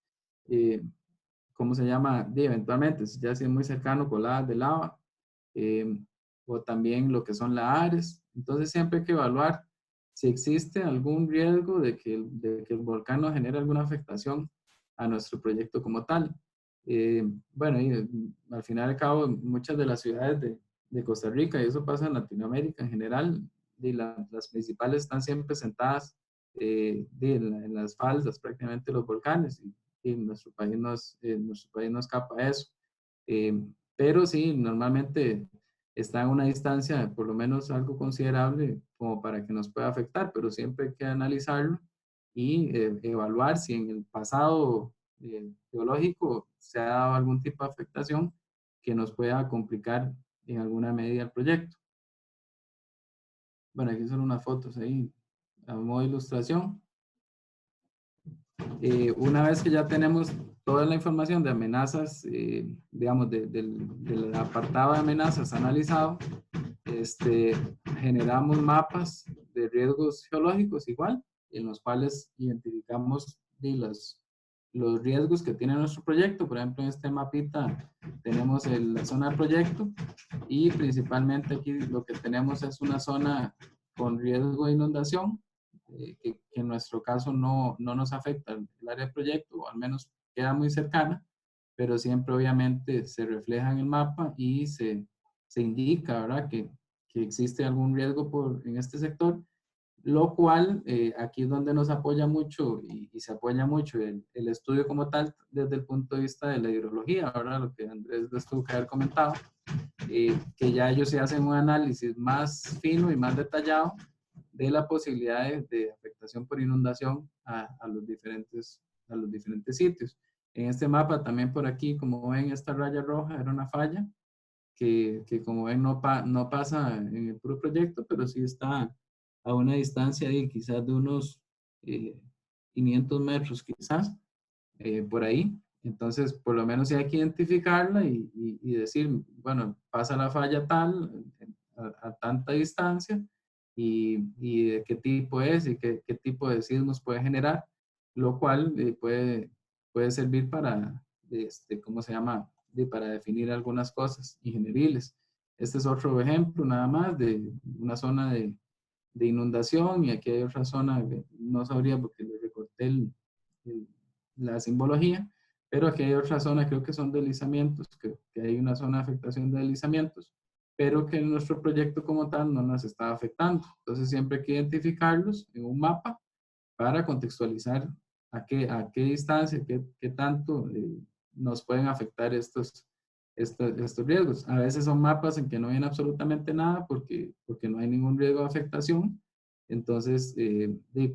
¿cómo se llama? Eventualmente, ya si es muy cercano, coladas de lava, o también lo que son lahares. Entonces siempre hay que evaluar si existe algún riesgo de que el volcán nos genere alguna afectación a nuestro proyecto como tal. Bueno, y al final y al cabo, muchas de las ciudades de Costa Rica, y eso pasa en Latinoamérica en general, las principales están siempre sentadas en las faldas prácticamente de los volcanes, y nuestro país no escapa a eso. Pero sí, normalmente está a una distancia por lo menos algo considerable como para que nos pueda afectar, pero siempre hay que analizarlo y evaluar si en el pasado geológico se ha dado algún tipo de afectación que nos pueda complicar en alguna medida el proyecto. Bueno, aquí son unas fotos ahí a modo de ilustración. Una vez que ya tenemos toda la información de amenazas, digamos, del apartado de amenazas analizado, generamos mapas de riesgos geológicos igual, en los cuales identificamos los riesgos que tiene nuestro proyecto. Por ejemplo, en este mapita tenemos la zona del proyecto y principalmente aquí lo que tenemos es una zona con riesgo de inundación, que en nuestro caso no nos afecta el área del proyecto, o al menos queda muy cercana, pero siempre obviamente se refleja en el mapa y se indica, ¿verdad?, que existe algún riesgo en este sector, lo cual aquí es donde nos apoya mucho y se apoya mucho el estudio como tal desde el punto de vista de la hidrología, ¿verdad?, lo que Andrés les tuvo que haber comentado, que ya ellos se hacen un análisis más fino y más detallado de la posibilidad de afectación por inundación a los diferentes sitios. En este mapa también por aquí, como ven, esta raya roja era una falla que como ven no pasa en el puro proyecto, pero sí está a una distancia de quizás de unos 500 metros quizás, por ahí. Entonces, por lo menos sí hay que identificarla y decir, bueno, pasa la falla tal, a tanta distancia, y de qué tipo es y qué tipo de sismos puede generar, lo cual puede servir para, ¿cómo se llama?, para definir algunas cosas ingenieriles. Este es otro ejemplo nada más de una zona de inundación, y aquí hay otra zona que no sabría porque le recorté la simbología, pero aquí hay otra zona, creo que son deslizamientos, que hay una zona de afectación de deslizamientos, pero que en nuestro proyecto como tal no nos está afectando. Entonces siempre hay que identificarlos en un mapa para contextualizar a qué distancia, qué tanto nos pueden afectar estos riesgos. A veces son mapas en que no viene absolutamente nada porque no hay ningún riesgo de afectación. Entonces,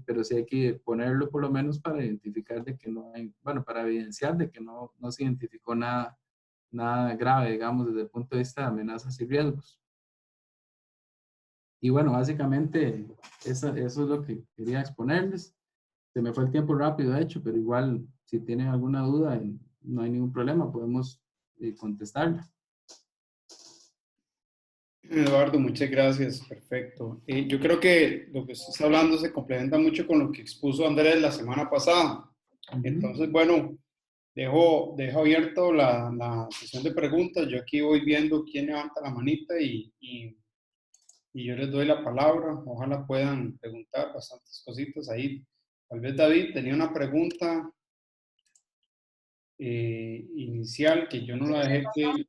pero sí hay que ponerlo por lo menos para identificar de que no hay, bueno, para evidenciar de que no se identificó nada grave, digamos, desde el punto de vista de amenazas y riesgos. Y bueno, básicamente eso es lo que quería exponerles. Se me fue el tiempo rápido, de hecho, pero igual si tienen alguna duda, no hay ningún problema, podemos contestarla. Eduardo, muchas gracias, perfecto. Yo creo que lo que usted está hablando se complementa mucho con lo que expuso Andrés la semana pasada. Entonces, bueno, dejo abierto la sesión de preguntas. Yo aquí voy viendo quién levanta la manita y yo les doy la palabra. Ojalá puedan preguntar bastantes cositas ahí. Tal vez David tenía una pregunta inicial que yo no la dejé que...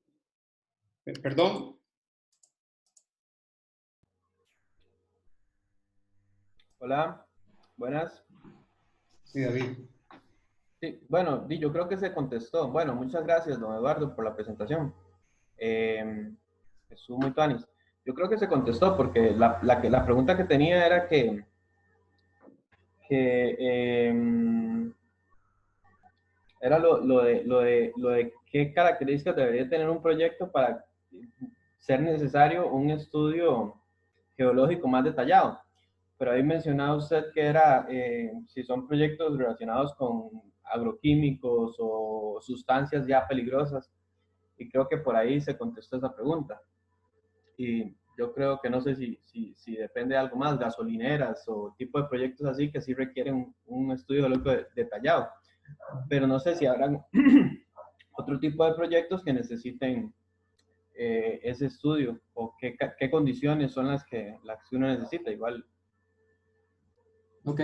Perdón. Hola, buenas. Sí, David. Sí, bueno, yo creo que se contestó. Bueno, muchas gracias, don Eduardo, por la presentación. Estuvo muy tuanis. Yo creo que se contestó porque la pregunta que tenía era que era lo de qué características debería tener un proyecto para ser necesario un estudio geológico más detallado. Pero ahí mencionaba usted que era si son proyectos relacionados con agroquímicos o sustancias ya peligrosas, y creo que por ahí se contestó esa pregunta. Y yo creo que no sé si depende de algo más, gasolineras o tipo de proyectos así que sí requieren un estudio geológico detallado. Pero no sé si habrán otro tipo de proyectos que necesiten ese estudio o qué condiciones son las que uno necesita. Igual. Ok,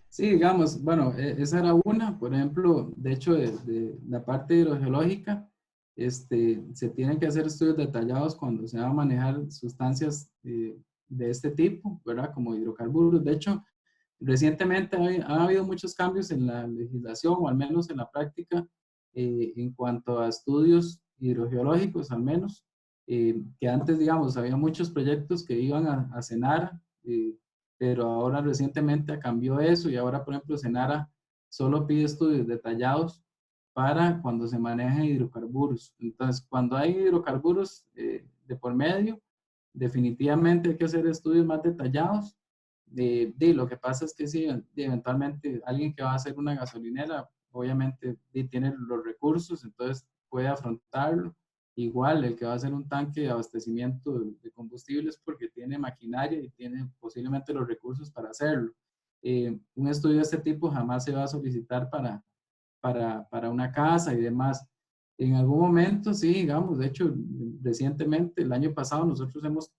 sí, digamos, bueno, esa era una, por ejemplo, de hecho, de la parte hidrogeológica, se tienen que hacer estudios detallados cuando se va a manejar sustancias de este tipo, ¿verdad? Como hidrocarburos. De hecho, recientemente ha habido muchos cambios en la legislación, o al menos en la práctica, en cuanto a estudios hidrogeológicos, al menos, que antes, digamos, había muchos proyectos que iban a Senara, pero ahora recientemente cambió eso y ahora, por ejemplo, Senara solo pide estudios detallados para cuando se manejan hidrocarburos. Entonces, cuando hay hidrocarburos de por medio, definitivamente hay que hacer estudios más detallados. Lo que pasa es que si eventualmente alguien que va a hacer una gasolinera, obviamente tiene los recursos, entonces puede afrontarlo. Igual el que va a hacer un tanque de abastecimiento de combustibles porque tiene maquinaria y tiene posiblemente los recursos para hacerlo. Un estudio de este tipo jamás se va a solicitar para una casa y demás. En algún momento, sí, digamos, de hecho, recientemente, el año pasado, nosotros hemos,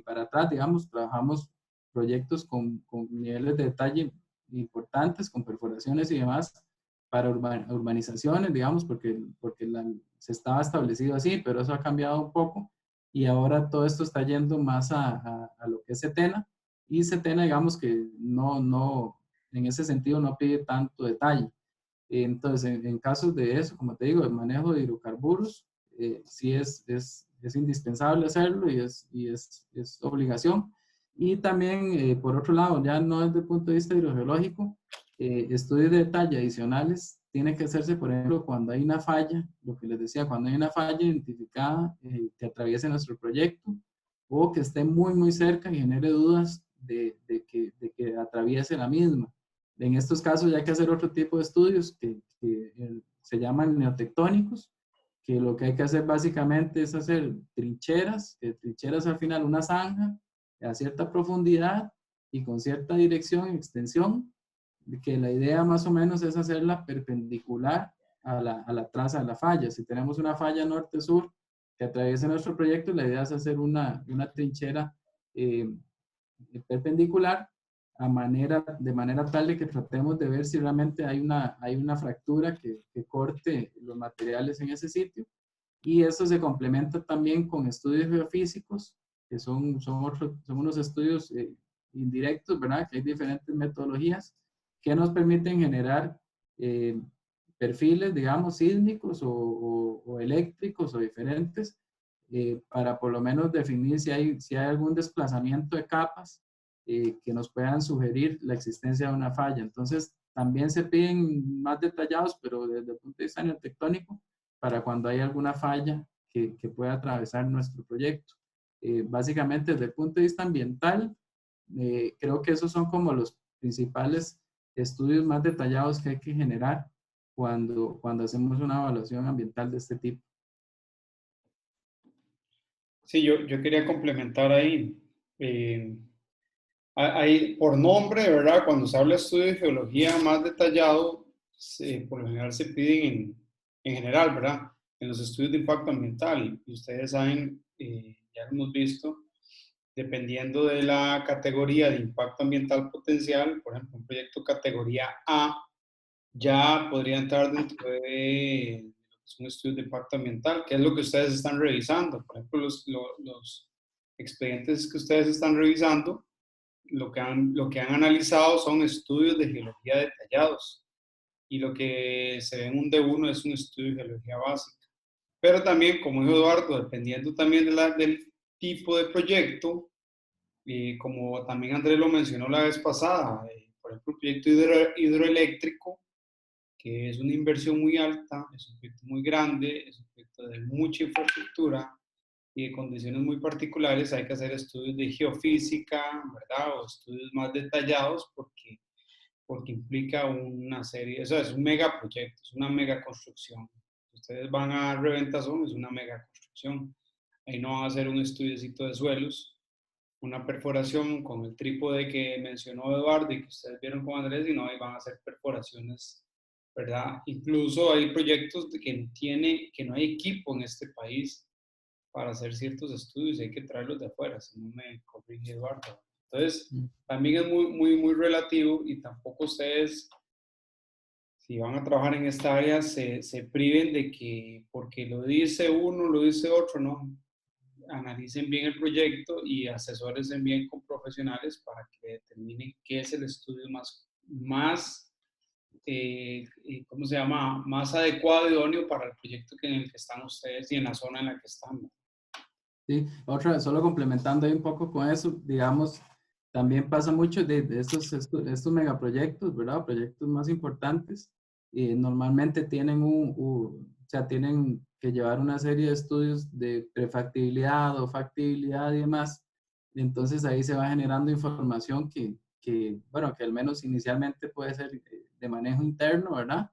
para atrás, digamos, trabajamos proyectos con niveles de detalle importantes, con perforaciones y demás, para urbanizaciones, digamos, porque se estaba establecido así, pero eso ha cambiado un poco y ahora todo esto está yendo más a lo que es Setena, y Setena, digamos que en ese sentido no pide tanto detalle. Entonces, en casos de eso, como te digo, el manejo de hidrocarburos, sí es indispensable hacerlo y es obligación. Y también, por otro lado, ya no desde el punto de vista hidrogeológico, estudios de detalle adicionales tienen que hacerse, por ejemplo, cuando hay una falla, lo que les decía, cuando hay una falla identificada que atraviese nuestro proyecto o que esté muy, muy cerca y genere dudas de que atraviese la misma. En estos casos ya hay que hacer otro tipo de estudios que se llaman neotectónicos, que lo que hay que hacer básicamente es hacer trincheras, trincheras al final una zanja a cierta profundidad y con cierta dirección y extensión, que la idea más o menos es hacerla perpendicular a la traza de la falla. Si tenemos una falla norte-sur que atraviesa nuestro proyecto, la idea es hacer una trinchera perpendicular de manera tal de que tratemos de ver si realmente hay una fractura que corte los materiales en ese sitio. Y eso se complementa también con estudios geofísicos, que son unos estudios indirectos, ¿verdad? Que hay diferentes metodologías que nos permiten generar perfiles, digamos, sísmicos o eléctricos o diferentes, para por lo menos definir si hay algún desplazamiento de capas que nos puedan sugerir la existencia de una falla. Entonces, también se piden más detallados, pero desde el punto de vista neotectónico, para cuando hay alguna falla que pueda atravesar nuestro proyecto. Básicamente, desde el punto de vista ambiental, creo que esos son como los principales estudios más detallados que hay que generar cuando hacemos una evaluación ambiental de este tipo. Sí, yo quería complementar ahí. Hay, por nombre, ¿verdad? Cuando se habla de estudio de geología más detallado, por lo general se piden en general, ¿verdad? En los estudios de impacto ambiental. Y ustedes saben, ya lo hemos visto, dependiendo de la categoría de impacto ambiental potencial, por ejemplo, un proyecto categoría A, ya podría entrar dentro de un estudio de impacto ambiental, que es lo que ustedes están revisando. Por ejemplo, los expedientes que ustedes están revisando, lo que han analizado son estudios de geología detallados, y lo que se ve en un D1 es un estudio de geología básica. Pero también, como dijo Eduardo, dependiendo también del tipo de proyecto, y como también Andrés lo mencionó la vez pasada, por ejemplo, un proyecto hidroeléctrico, que es una inversión muy alta, es un proyecto muy grande, es un proyecto de mucha infraestructura y de condiciones muy particulares, hay que hacer estudios de geofísica, ¿verdad? O estudios más detallados porque implica una serie, o sea, es un megaproyecto, es una mega construcción. Ustedes van a Reventazón, es una mega construcción. Ahí no van a hacer un estudiecito de suelos, una perforación con el trípode que mencionó Eduardo y que ustedes vieron con Andrés, sino ahí van a hacer perforaciones, ¿verdad? Incluso hay proyectos que no hay equipo en este país para hacer ciertos estudios, hay que traerlos de afuera, si no me corrige Eduardo. Entonces, también es muy, muy, muy relativo, y tampoco ustedes, si van a trabajar en esta área, se priven de que porque lo dice uno, lo dice otro, ¿no? Analicen bien el proyecto y asesórense bien con profesionales para que determinen qué es el estudio más ¿cómo se llama? Más adecuado y idóneo para el proyecto en el que están ustedes y en la zona en la que están. Sí, solo complementando ahí un poco con eso, digamos, también pasa mucho de estos megaproyectos, ¿verdad? Proyectos más importantes, y normalmente tienen o sea, tienen que llevar una serie de estudios de prefactibilidad o factibilidad y demás. Entonces ahí se va generando información bueno, que al menos inicialmente puede ser de manejo interno, ¿verdad?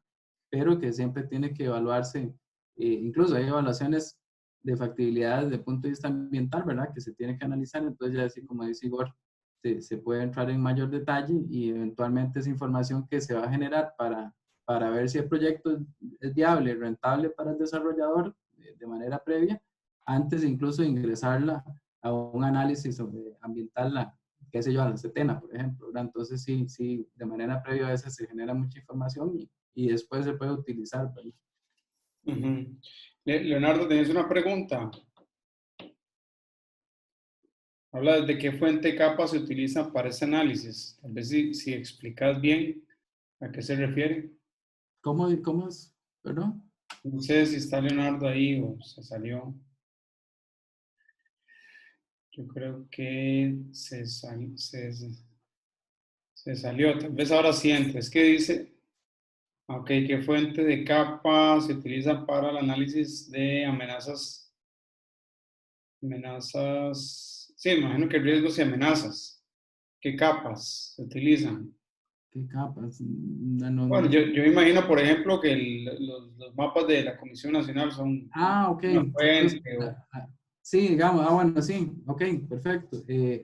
Pero que siempre tiene que evaluarse, incluso hay evaluaciones de factibilidad desde el punto de vista ambiental, ¿verdad? Que se tiene que analizar. Entonces, ya así como dice Igor, se puede entrar en mayor detalle y eventualmente esa información que se va a generar para ver si el proyecto es viable, rentable para el desarrollador de manera previa, antes incluso de ingresarla a un análisis ambiental, qué sé yo, a la CETENA, por ejemplo, ¿verdad? Entonces, sí, de manera previa a veces se genera mucha información y después se puede utilizar, ¿verdad? Leonardo, ¿tienes una pregunta? Habla de qué fuente capa se utiliza para ese análisis. Tal vez si explicas bien a qué se refiere. ¿Cómo es? ¿Perdón? No sé si está Leonardo ahí o se salió. Yo creo que se salió. Tal vez ahora sí entra. Es que dice, ok, ¿qué fuente de capa se utiliza para el análisis de amenazas? Amenazas, sí, imagino que riesgos y amenazas. ¿Qué capas se utilizan? ¿Qué capas? Bueno, yo imagino, por ejemplo, que los mapas de la Comisión Nacional son Ok. una Entonces, fuente. sí, digamos, bueno, sí, ok, perfecto.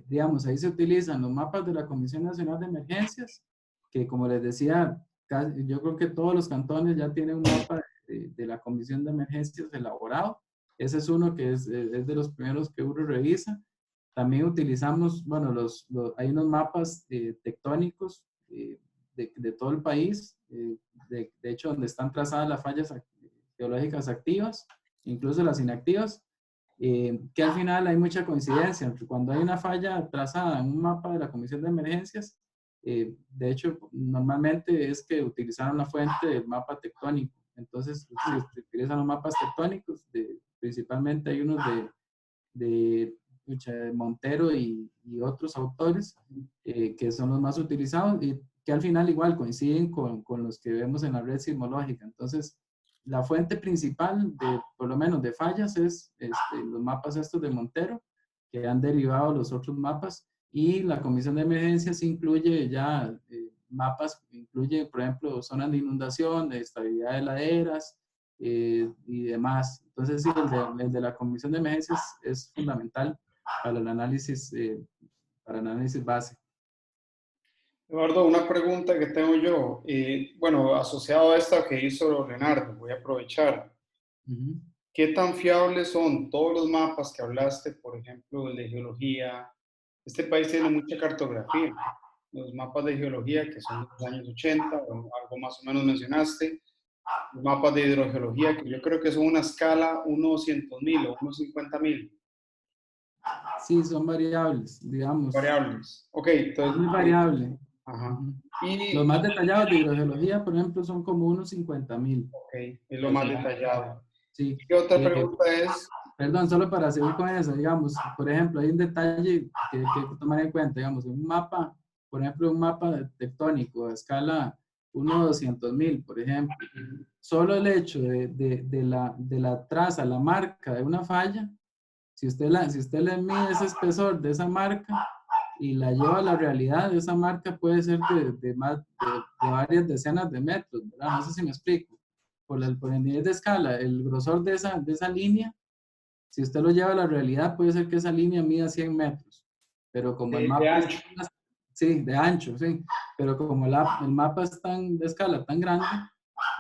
Digamos, ahí se utilizan los mapas de la Comisión Nacional de Emergencias, que como les decía, yo creo que todos los cantones ya tienen un mapa de la Comisión de Emergencias elaborado. Ese es uno que es de los primeros que uno revisa. También utilizamos, bueno, hay unos mapas tectónicos de todo el país, de hecho, donde están trazadas las fallas geológicas activas, incluso las inactivas, que al final hay mucha coincidencia entre cuando hay una falla trazada en un mapa de la Comisión de Emergencias, De hecho, normalmente es que utilizaron la fuente del mapa tectónico. Entonces, si utilizan los mapas tectónicos, principalmente hay unos de Montero y otros autores que son los más utilizados y que al final igual coinciden con los que vemos en la red sismológica. Entonces, la fuente principal, por lo menos de fallas, es los mapas estos de Montero, que han derivado los otros mapas, y la comisión de emergencias incluye ya mapas, incluye, por ejemplo, zonas de inundación, de estabilidad de laderas y demás. Entonces, sí, el de la comisión de emergencias es fundamental para el análisis base. Eduardo, una pregunta que tengo yo, bueno, asociado a esta que hizo Leonardo, voy a aprovechar. ¿Qué tan fiables son todos los mapas que hablaste, por ejemplo, el de geología? Este país tiene mucha cartografía, los mapas de geología que son de los años 80, o algo más o menos mencionaste, los mapas de hidrogeología que yo creo que son una escala 1/100.000 o 1/50.000. Sí, son variables, digamos. Variables. Ok, Es entonces... muy variable. Ajá. Los más detallados de hidrogeología, por ejemplo, son como unos 50.000. Ok, es lo más detallado. Sí. Y otra pregunta es... Perdón, solo para seguir con eso, digamos, por ejemplo, hay un detalle que hay que tomar en cuenta, digamos, un mapa, por ejemplo, un mapa tectónico a escala 1/200.000, por ejemplo, solo el hecho de la traza, la marca de una falla, si usted le mide ese espesor de esa marca y la lleva a la realidad, esa marca puede ser de varias decenas de metros, ¿verdad? No sé si me explico. Por el nivel de escala, el grosor de esa línea, si usted lo lleva a la realidad, puede ser que esa línea mida 100 metros, pero como el mapa... De ancho. Sí, de ancho, sí, pero como el mapa es de escala tan grande,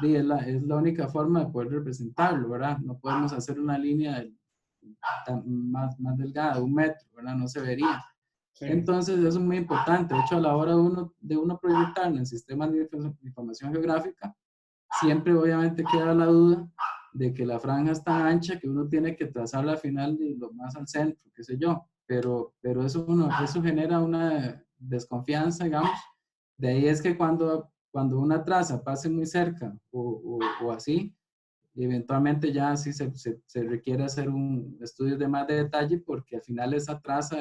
es la única forma de poder representarlo, ¿verdad? No podemos hacer una línea más delgada, 1 metro, ¿verdad? No se vería. Sí. Entonces, eso es muy importante. De hecho, a la hora de uno proyectar en el sistema de información geográfica, siempre obviamente queda la duda de que la franja es tan ancha que uno tiene que trazarla al final de lo más al centro, qué sé yo. Pero eso genera una desconfianza, digamos. De ahí es que cuando una traza pase muy cerca o así, eventualmente ya sí se requiere hacer un estudio de más de detalle, porque al final esa traza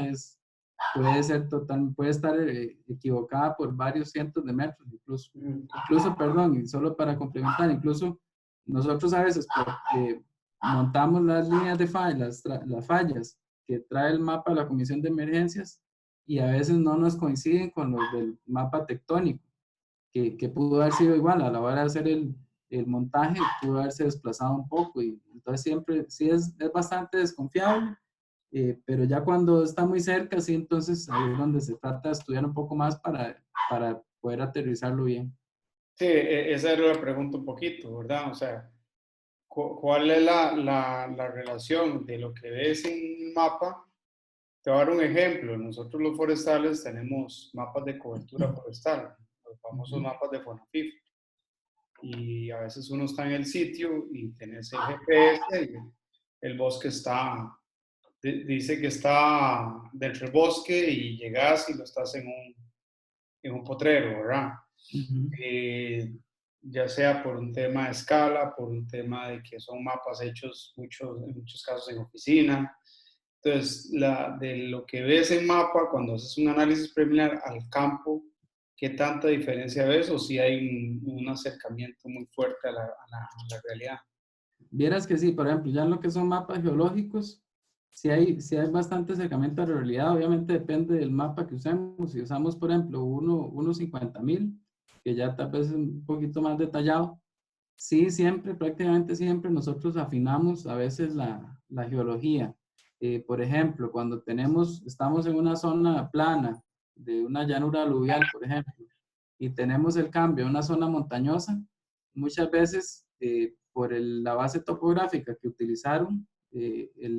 puede estar equivocada por varios cientos de metros, incluso, perdón, y solo para complementar, incluso nosotros a veces montamos las líneas de fallas, las fallas que trae el mapa de la comisión de emergencias, y a veces no nos coinciden con los del mapa tectónico, que pudo haber sido igual a la hora de hacer el montaje, pudo haberse desplazado un poco, y entonces siempre sí es bastante desconfiable. Pero ya cuando está muy cerca, sí, entonces ahí es donde se trata de estudiar un poco más para poder aterrizarlo bien. Sí, esa era la pregunta un poquito, ¿verdad? O sea, ¿cuál es la relación de lo que ves en un mapa? Te voy a dar un ejemplo. Nosotros los forestales tenemos mapas de cobertura forestal, los famosos mapas de FONAFIF. Y a veces uno está en el sitio y tenés el GPS y el bosque dice que está dentro del bosque y llegas y lo estás en un potrero, ¿verdad? Ya sea por un tema de escala, por un tema de que son mapas hechos en muchos casos en oficina. Entonces, de lo que ves en mapa, cuando haces un análisis preliminar al campo, ¿qué tanta diferencia ves o si hay un acercamiento muy fuerte a la realidad? Vieras que sí, por ejemplo, ya en lo que son mapas geológicos, sí hay bastante acercamiento a la realidad. Obviamente depende del mapa que usemos. Si usamos, por ejemplo, 1/50.000, que ya tal vez es un poquito más detallado, sí, prácticamente siempre nosotros afinamos a veces la geología. Por ejemplo, cuando estamos en una zona plana, de una llanura aluvial, por ejemplo, y tenemos el cambio a una zona montañosa, muchas veces por la base topográfica que utilizaron,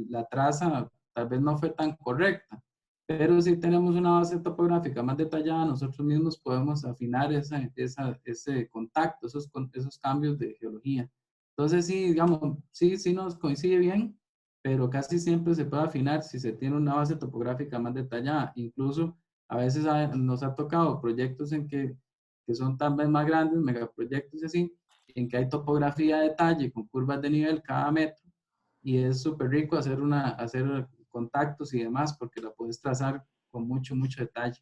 la traza tal vez no fue tan correcta, pero si tenemos una base topográfica más detallada, nosotros mismos podemos afinar ese contacto, esos cambios de geología. Entonces sí, digamos, sí nos coincide bien, pero casi siempre se puede afinar si se tiene una base topográfica más detallada. Incluso A veces nos ha tocado proyectos en que son tal vez más grandes, megaproyectos y así, en que hay topografía de detalle con curvas de nivel cada metro, y es súper rico hacer contactos y demás, porque la puedes trazar con mucho, mucho detalle.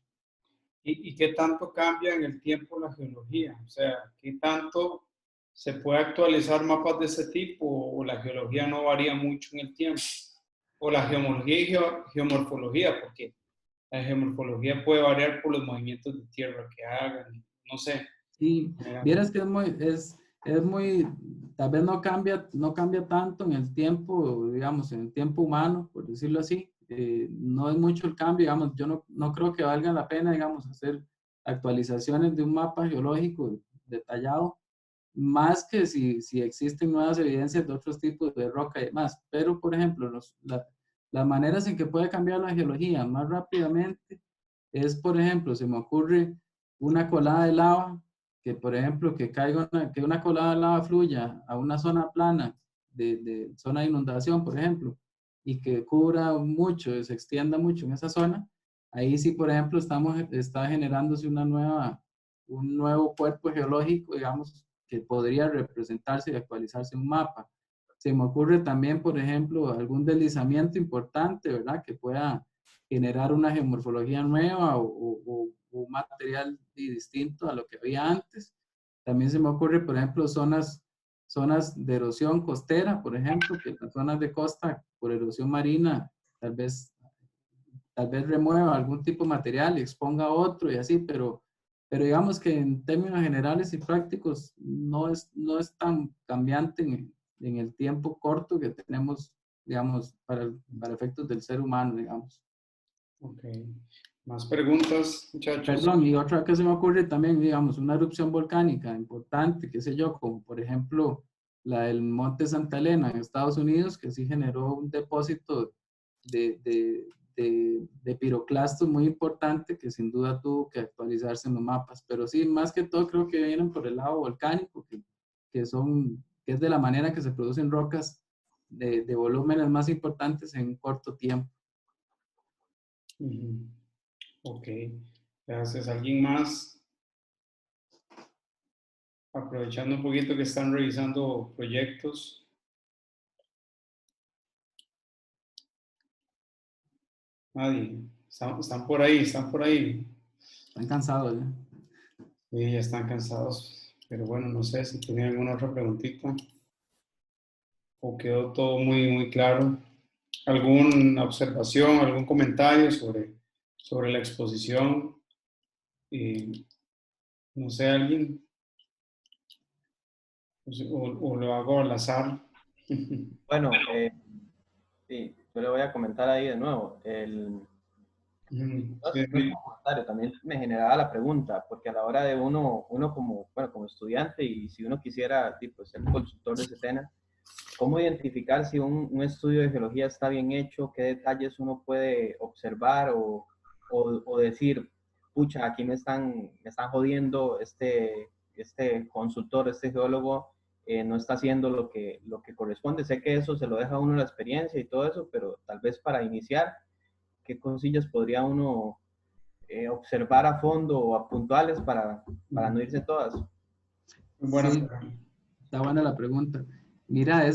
¿Y qué tanto cambia en el tiempo la geología? O sea, ¿qué tanto se puede actualizar mapas de ese tipo o la geología no varía mucho en el tiempo? O la geomorfología y geomorfología, porque la geomorfología puede variar por los movimientos de tierra que hagan, no sé. Sí, vieras que es muy, tal vez no cambia tanto en el tiempo, digamos, en el tiempo humano, por decirlo así. No es mucho el cambio, digamos, yo no creo que valga la pena, digamos, hacer actualizaciones de un mapa geológico detallado, más que si existen nuevas evidencias de otros tipos de roca y demás. Pero, por ejemplo, las maneras en que puede cambiar la geología más rápidamente es, por ejemplo, se me ocurre una colada de lava, que por ejemplo, que una colada de lava fluya a una zona plana, de zona de inundación, por ejemplo, y que cubra mucho, se extienda mucho en esa zona. Ahí sí, por ejemplo, está generándose un nuevo cuerpo geológico, digamos, que podría representarse y actualizarse en un mapa. Se me ocurre también, por ejemplo, algún deslizamiento importante, ¿verdad? Que pueda generar una geomorfología nueva o un material distinto a lo que había antes. También se me ocurre, por ejemplo, zonas de erosión costera, por ejemplo, que las zonas de costa por erosión marina tal vez remueva algún tipo de material y exponga otro y así, pero digamos que en términos generales y prácticos no es tan cambiante en el tiempo corto que tenemos, digamos, para efectos del ser humano, digamos. Ok. Más preguntas, muchachos. Perdón, y otra que se me ocurre también, digamos, una erupción volcánica importante, qué sé yo, como por ejemplo la del Monte Santa Elena en Estados Unidos, que sí generó un depósito de piroclastos muy importante que sin duda tuvo que actualizarse en los mapas. Pero sí, más que todo creo que vienen por el lado volcánico, que es de la manera que se producen rocas de volúmenes más importantes en un corto tiempo. Ok, gracias. ¿Alguien más? Aprovechando un poquito que están revisando proyectos. Nadie. Están por ahí, están por ahí. Están cansados, ¿eh? Sí, ya están cansados. Pero bueno, no sé si tienen alguna otra preguntita. ¿O quedó todo muy, muy claro? ¿Alguna observación, algún comentario sobre la exposición? No sé, alguien. O lo hago al azar. Bueno, sí, yo le voy a comentar ahí de nuevo. No es un comentario, también me generaba la pregunta, porque a la hora de uno como, bueno, como estudiante, y si uno quisiera tipo, ser consultor de ese tema, ¿cómo identificar si un estudio de geología está bien hecho? ¿Qué detalles uno puede observar o decir, pucha, aquí me están jodiendo, este consultor, este geólogo no está haciendo lo que corresponde? Sé que eso se lo deja a uno la experiencia y todo eso, pero tal vez para iniciar, ¿qué cosillas podría uno observar a fondo o a puntuales para no irse todas? Buena Sí, pregunta. está buena la pregunta. Mira,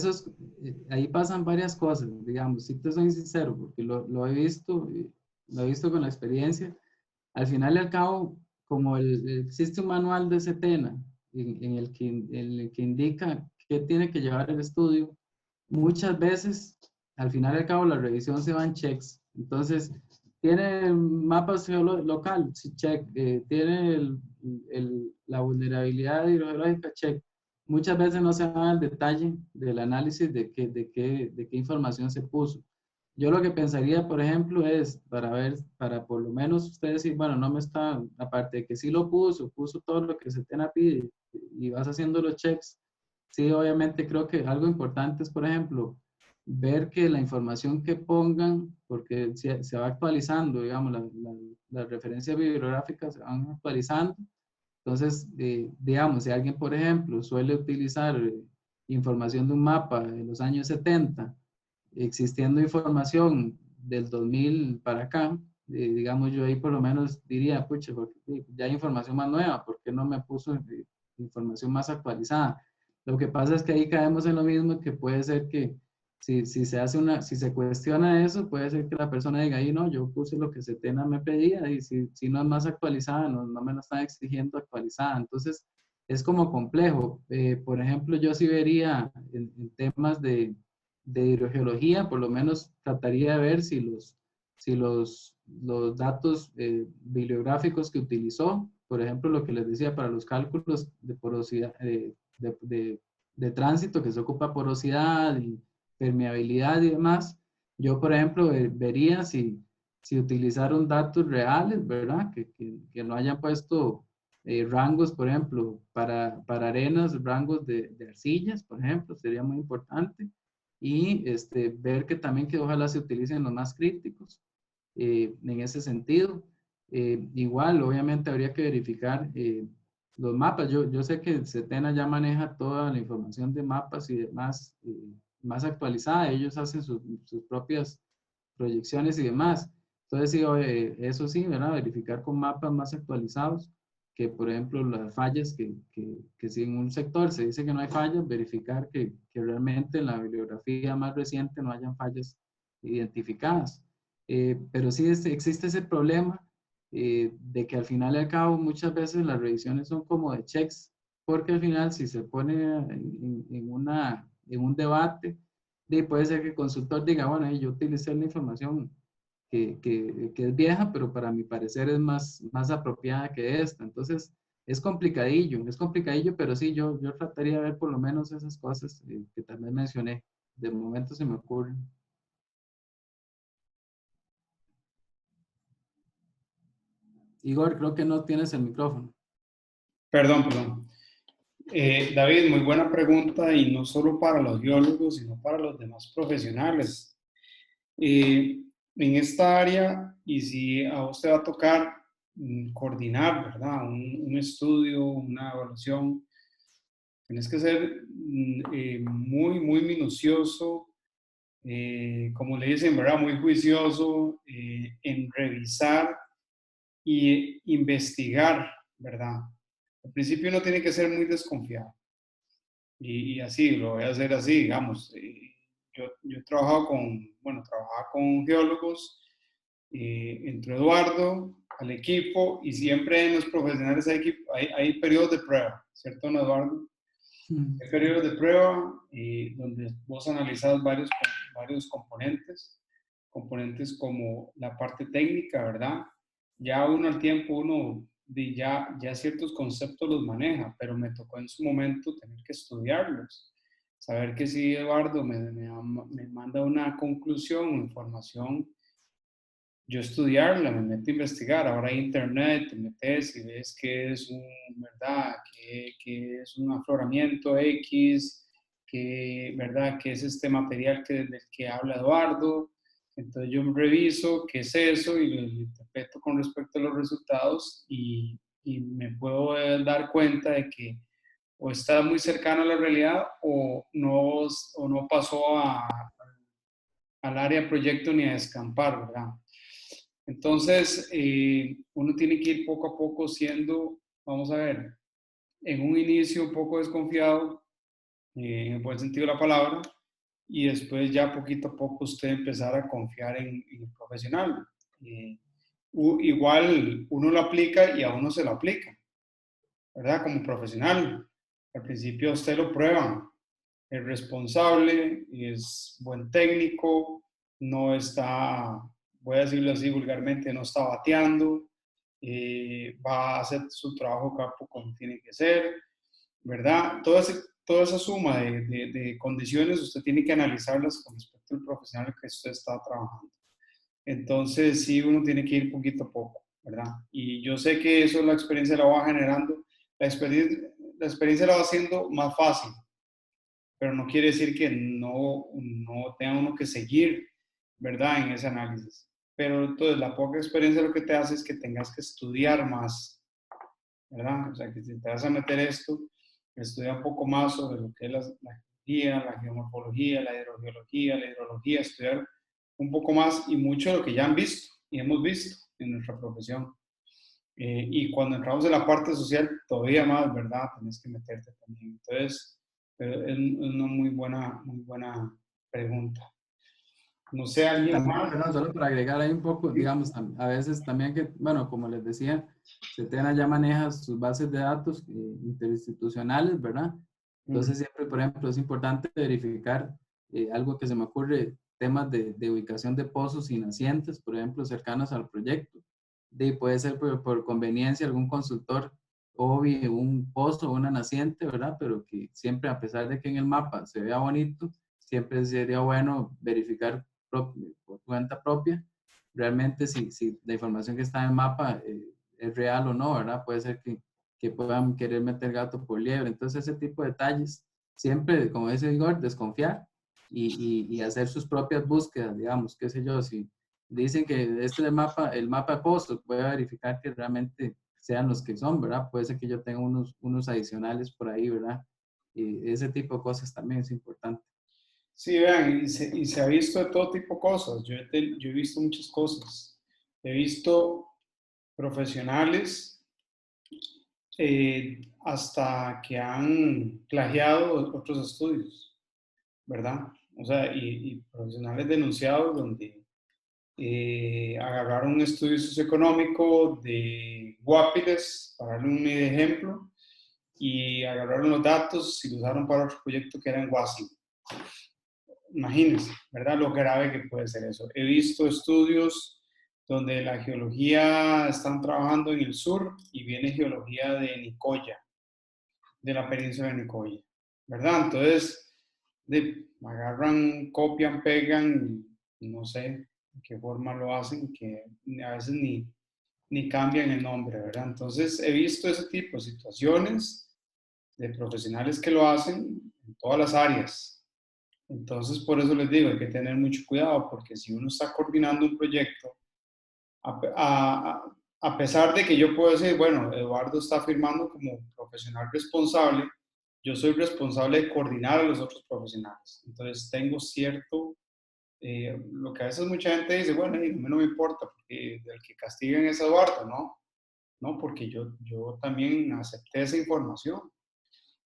ahí pasan varias cosas, digamos, si te soy sincero, porque lo he visto con la experiencia. Al final y al cabo, como existe un manual de Setena en el que indica qué tiene que llevar el estudio, muchas veces, al final y al cabo, la revisión se va en checks. Entonces, tiene mapas local, sí, check. Tiene la vulnerabilidad hidrogeológica, check. Muchas veces no se va al detalle del análisis de qué información se puso. Yo lo que pensaría, por ejemplo, es para por lo menos ustedes decir, bueno, no me está, aparte de que sí lo puso todo lo que Setena pide y vas haciendo los checks. Sí, obviamente creo que algo importante es, por ejemplo, ver que la información que pongan, porque se va actualizando, digamos, las referencias bibliográficas se van actualizando. Entonces, digamos, si alguien, por ejemplo, suele utilizar información de un mapa de los años 70, existiendo información del 2000 para acá, digamos, yo ahí por lo menos diría, pucha, porque ya hay información más nueva, ¿por qué no me puso información más actualizada? Lo que pasa es que ahí caemos en lo mismo, que puede ser que si se hace si se cuestiona eso, puede ser que la persona diga, ahí no, yo puse lo que Setena me pedía, y si no es más actualizada, no me lo están exigiendo actualizada. Entonces, es como complejo. Por ejemplo, yo sí vería en temas de hidrogeología, por lo menos trataría de ver si los datos bibliográficos que utilizó, por ejemplo, lo que les decía para los cálculos de porosidad, de tránsito, que se ocupa porosidad y permeabilidad y demás, yo, por ejemplo, vería si utilizaron datos reales, ¿verdad? Que no hayan puesto rangos, por ejemplo, para arenas, rangos de arcillas, por ejemplo, sería muy importante. Y ver que también que ojalá se utilicen los más críticos en ese sentido. Igual, obviamente, habría que verificar los mapas. Yo sé que Setena ya maneja toda la información de mapas y demás más actualizada. Ellos hacen sus propias proyecciones y demás. Entonces, sí, eso sí, ¿verdad? Verificar con mapas más actualizados, que por ejemplo las fallas, que si en un sector se dice que no hay fallas, verificar que realmente en la bibliografía más reciente no hayan fallas identificadas. Pero sí existe ese problema de que al final y al cabo muchas veces las revisiones son como de checks, porque al final si se pone en un debate, puede ser que el consultor diga, bueno, yo utilicé la información que es vieja, pero para mi parecer es más apropiada que esta. Entonces, es complicadillo, pero sí, yo trataría de ver por lo menos esas cosas que también mencioné. De momento se me ocurren. Igor, creo que no tienes el micrófono. Perdón. David, muy buena pregunta, y no solo para los geólogos, sino para los demás profesionales. En esta área, y si a usted va a tocar coordinar, ¿verdad? Un estudio, una evaluación, tienes que ser muy minucioso, como le dicen, ¿verdad? Muy juicioso en revisar y investigar, ¿verdad? Al principio uno tiene que ser muy desconfiado. Y así, lo voy a hacer así, digamos. Yo he trabajado trabajaba con geólogos, entró Eduardo al equipo, y siempre en los profesionales hay periodos de prueba, ¿cierto, don Eduardo? Hay periodos de prueba donde vos analizás varios componentes como la parte técnica, ¿verdad? Ya uno al tiempo, ya ciertos conceptos los maneja, pero me tocó en su momento tener que estudiarlos. Saber que si Eduardo me manda una conclusión o información, yo estudiarla, me meto a investigar. Ahora hay internet, te metes y ves que es ¿verdad? Que es un afloramiento X, ¿verdad? Que es este material del que habla Eduardo. Entonces yo reviso qué es eso y lo interpreto con respecto a los resultados, y me puedo dar cuenta de que o está muy cercano a la realidad, o no pasó al área proyecto ni a descampar, ¿verdad? Entonces, uno tiene que ir poco a poco siendo, vamos a ver, en un inicio un poco desconfiado, en el buen sentido de la palabra, y después ya poquito a poco usted empezar a confiar en el profesional. Igual uno lo aplica y a uno se lo aplica, ¿verdad? Como profesional. Al principio usted lo prueba, es responsable, es buen técnico, no está, voy a decirlo así vulgarmente, no está bateando, va a hacer su trabajo campo como tiene que ser, ¿verdad? Toda esa suma de condiciones usted tiene que analizarlas con respecto al profesional que usted está trabajando. Entonces, sí, uno tiene que ir poquito a poco, ¿verdad? Y yo sé que eso la experiencia la va generando, la experiencia la va haciendo más fácil, pero no quiere decir que no tenga uno que seguir, ¿verdad? En ese análisis. Pero entonces la poca experiencia lo que te hace es que tengas que estudiar más, ¿verdad? O sea, que si te vas a meter esto, estudia un poco más sobre lo que es la geología, la geomorfología, la hidrogeología, la hidrología, estudiar un poco más y mucho de lo que ya han visto, hemos visto en nuestra profesión. Y cuando entramos en la parte social, todavía más, ¿verdad? Tienes que meterte también. Entonces, es una muy buena pregunta. No sé, ¿alguien También, más? perdón, solo para agregar ahí un poco, digamos, a veces también que, bueno, como les decía, CETENA ya maneja sus bases de datos interinstitucionales, ¿verdad? Entonces siempre, por ejemplo, es importante verificar algo que se me ocurre, temas de ubicación de pozos y nacientes, por ejemplo, cercanos al proyecto. Puede ser por conveniencia algún consultor obvie un pozo o una naciente, ¿verdad? Pero que siempre, a pesar de que en el mapa se vea bonito, siempre sería bueno verificar por cuenta propia realmente si la información que está en el mapa es real o no, ¿verdad? Puede ser que puedan querer meter gato por liebre. Entonces, ese tipo de detalles, siempre, como dice Igor, desconfiar y hacer sus propias búsquedas, digamos, qué sé yo, si dicen que este es el mapa de pozos, voy a verificar que realmente sean los que son, ¿verdad? Puede ser que yo tenga unos adicionales por ahí, ¿verdad? Y ese tipo de cosas también es importante. Sí, vean, y se ha visto de todo tipo de cosas. Yo he visto muchas cosas. He visto profesionales hasta que han plagiado otros estudios, ¿verdad? O sea, y profesionales denunciados donde agarraron un estudio socioeconómico de Guapiles, para darle un ejemplo, y agarraron los datos y los usaron para otro proyecto que era en Washington. Imagínense, ¿verdad? Lo grave que puede ser eso. He visto estudios donde la geología están trabajando en el sur y viene geología de Nicoya, de la península de Nicoya, ¿verdad? Entonces, agarran, copian, pegan, no sé de qué forma lo hacen, que a veces ni cambian el nombre, ¿verdad? Entonces, he visto ese tipo de situaciones de profesionales que lo hacen en todas las áreas. Entonces, por eso les digo, hay que tener mucho cuidado, porque si uno está coordinando un proyecto, a pesar de que yo puedo decir, bueno, Eduardo está firmando como profesional responsable, yo soy responsable de coordinar a los otros profesionales. Entonces, tengo cierto, lo que a veces mucha gente dice, bueno, a mí no me importa, porque el que castiguen es Eduardo, ¿no? No, porque yo también acepté esa información.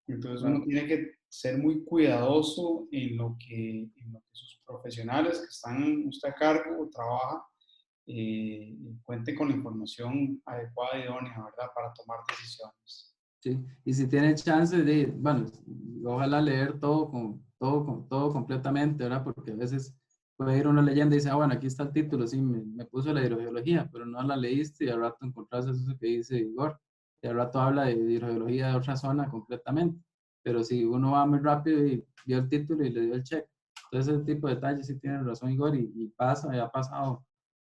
Entonces uno tiene que ser muy cuidadoso en lo que sus profesionales que están usted a cargo o trabaja, cuente con la información adecuada y idónea, ¿verdad? Para tomar decisiones. Sí, y si tiene chance de, bueno, ojalá leer todo completamente, ¿verdad? Porque a veces puede ir una leyenda y dice, ah, bueno, aquí está el título, sí, me puso la hidrogeología, pero no la leíste y al rato encontrás eso que dice Igor, y al rato habla de hidrogeología de otra zona completamente, pero si uno va muy rápido y vio el título y le dio el check, entonces ese tipo de detalles sí tiene razón Igor y pasa, y ha pasado,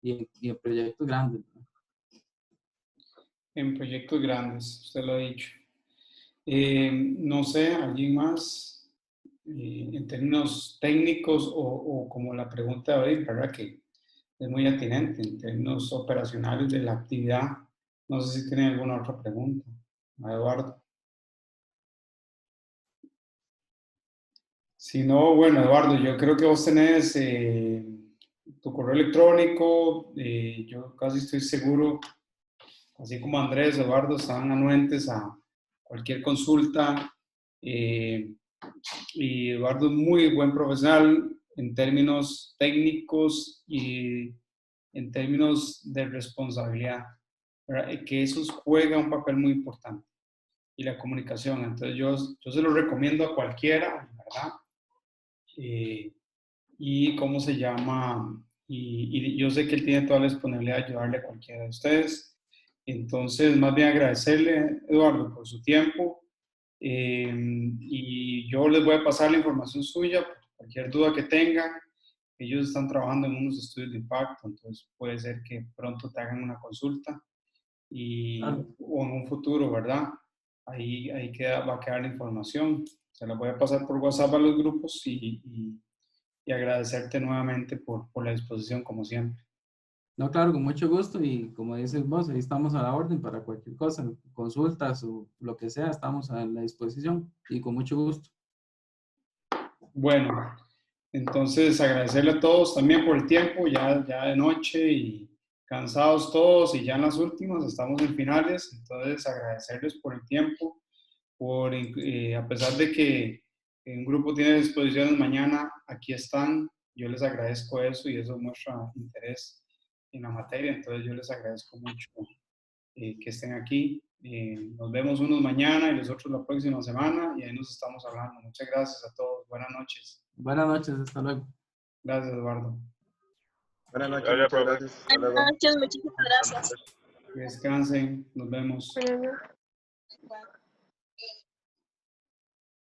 y en proyectos grandes, ¿no? En proyectos grandes, usted lo ha dicho. No sé, ¿alguien más? En términos técnicos o como la pregunta de hoy, ¿verdad? Que es muy atinente en términos operacionales de la actividad. No sé si tiene alguna otra pregunta, Eduardo. Si no, bueno, Eduardo, yo creo que vos tenés tu correo electrónico. Yo casi estoy seguro, así como Andrés, Eduardo, están anuentes a cualquier consulta. Y Eduardo es muy buen profesional en términos técnicos y en términos de responsabilidad, ¿verdad? Que eso juega un papel muy importante. Y la comunicación. Entonces yo se lo recomiendo a cualquiera, ¿verdad? Y cómo se llama, y yo sé que él tiene toda la disponibilidad de ayudarle a cualquiera de ustedes. Entonces, más bien agradecerle, Eduardo, por su tiempo. Y yo les voy a pasar la información suya, por cualquier duda que tengan. Ellos están trabajando en unos estudios de impacto, entonces puede ser que pronto te hagan una consulta Claro. o en un futuro, ¿verdad? Ahí va a quedar la información. Se la voy a pasar por WhatsApp a los grupos y agradecerte nuevamente por la disposición, como siempre. No, claro, con mucho gusto y como dices vos, ahí estamos a la orden para cualquier cosa, consultas o lo que sea, estamos a la disposición y con mucho gusto. Bueno, entonces agradecerle a todos también por el tiempo, ya de noche, y cansados todos y ya en las últimas, estamos en finales, entonces agradecerles por el tiempo, a pesar de que un grupo tiene exposiciones mañana, aquí están, yo les agradezco eso y eso muestra interés en la materia, entonces yo les agradezco mucho que estén aquí. Nos vemos unos mañana y los otros la próxima semana y ahí nos estamos hablando. Muchas gracias a todos. Buenas noches. Buenas noches, hasta luego. Gracias, Eduardo. Buenas noches, Gracias, muchas profe. gracias. Hasta luego. Buenas noches, muchísimas gracias. Que descansen. Nos vemos. Buenas noches.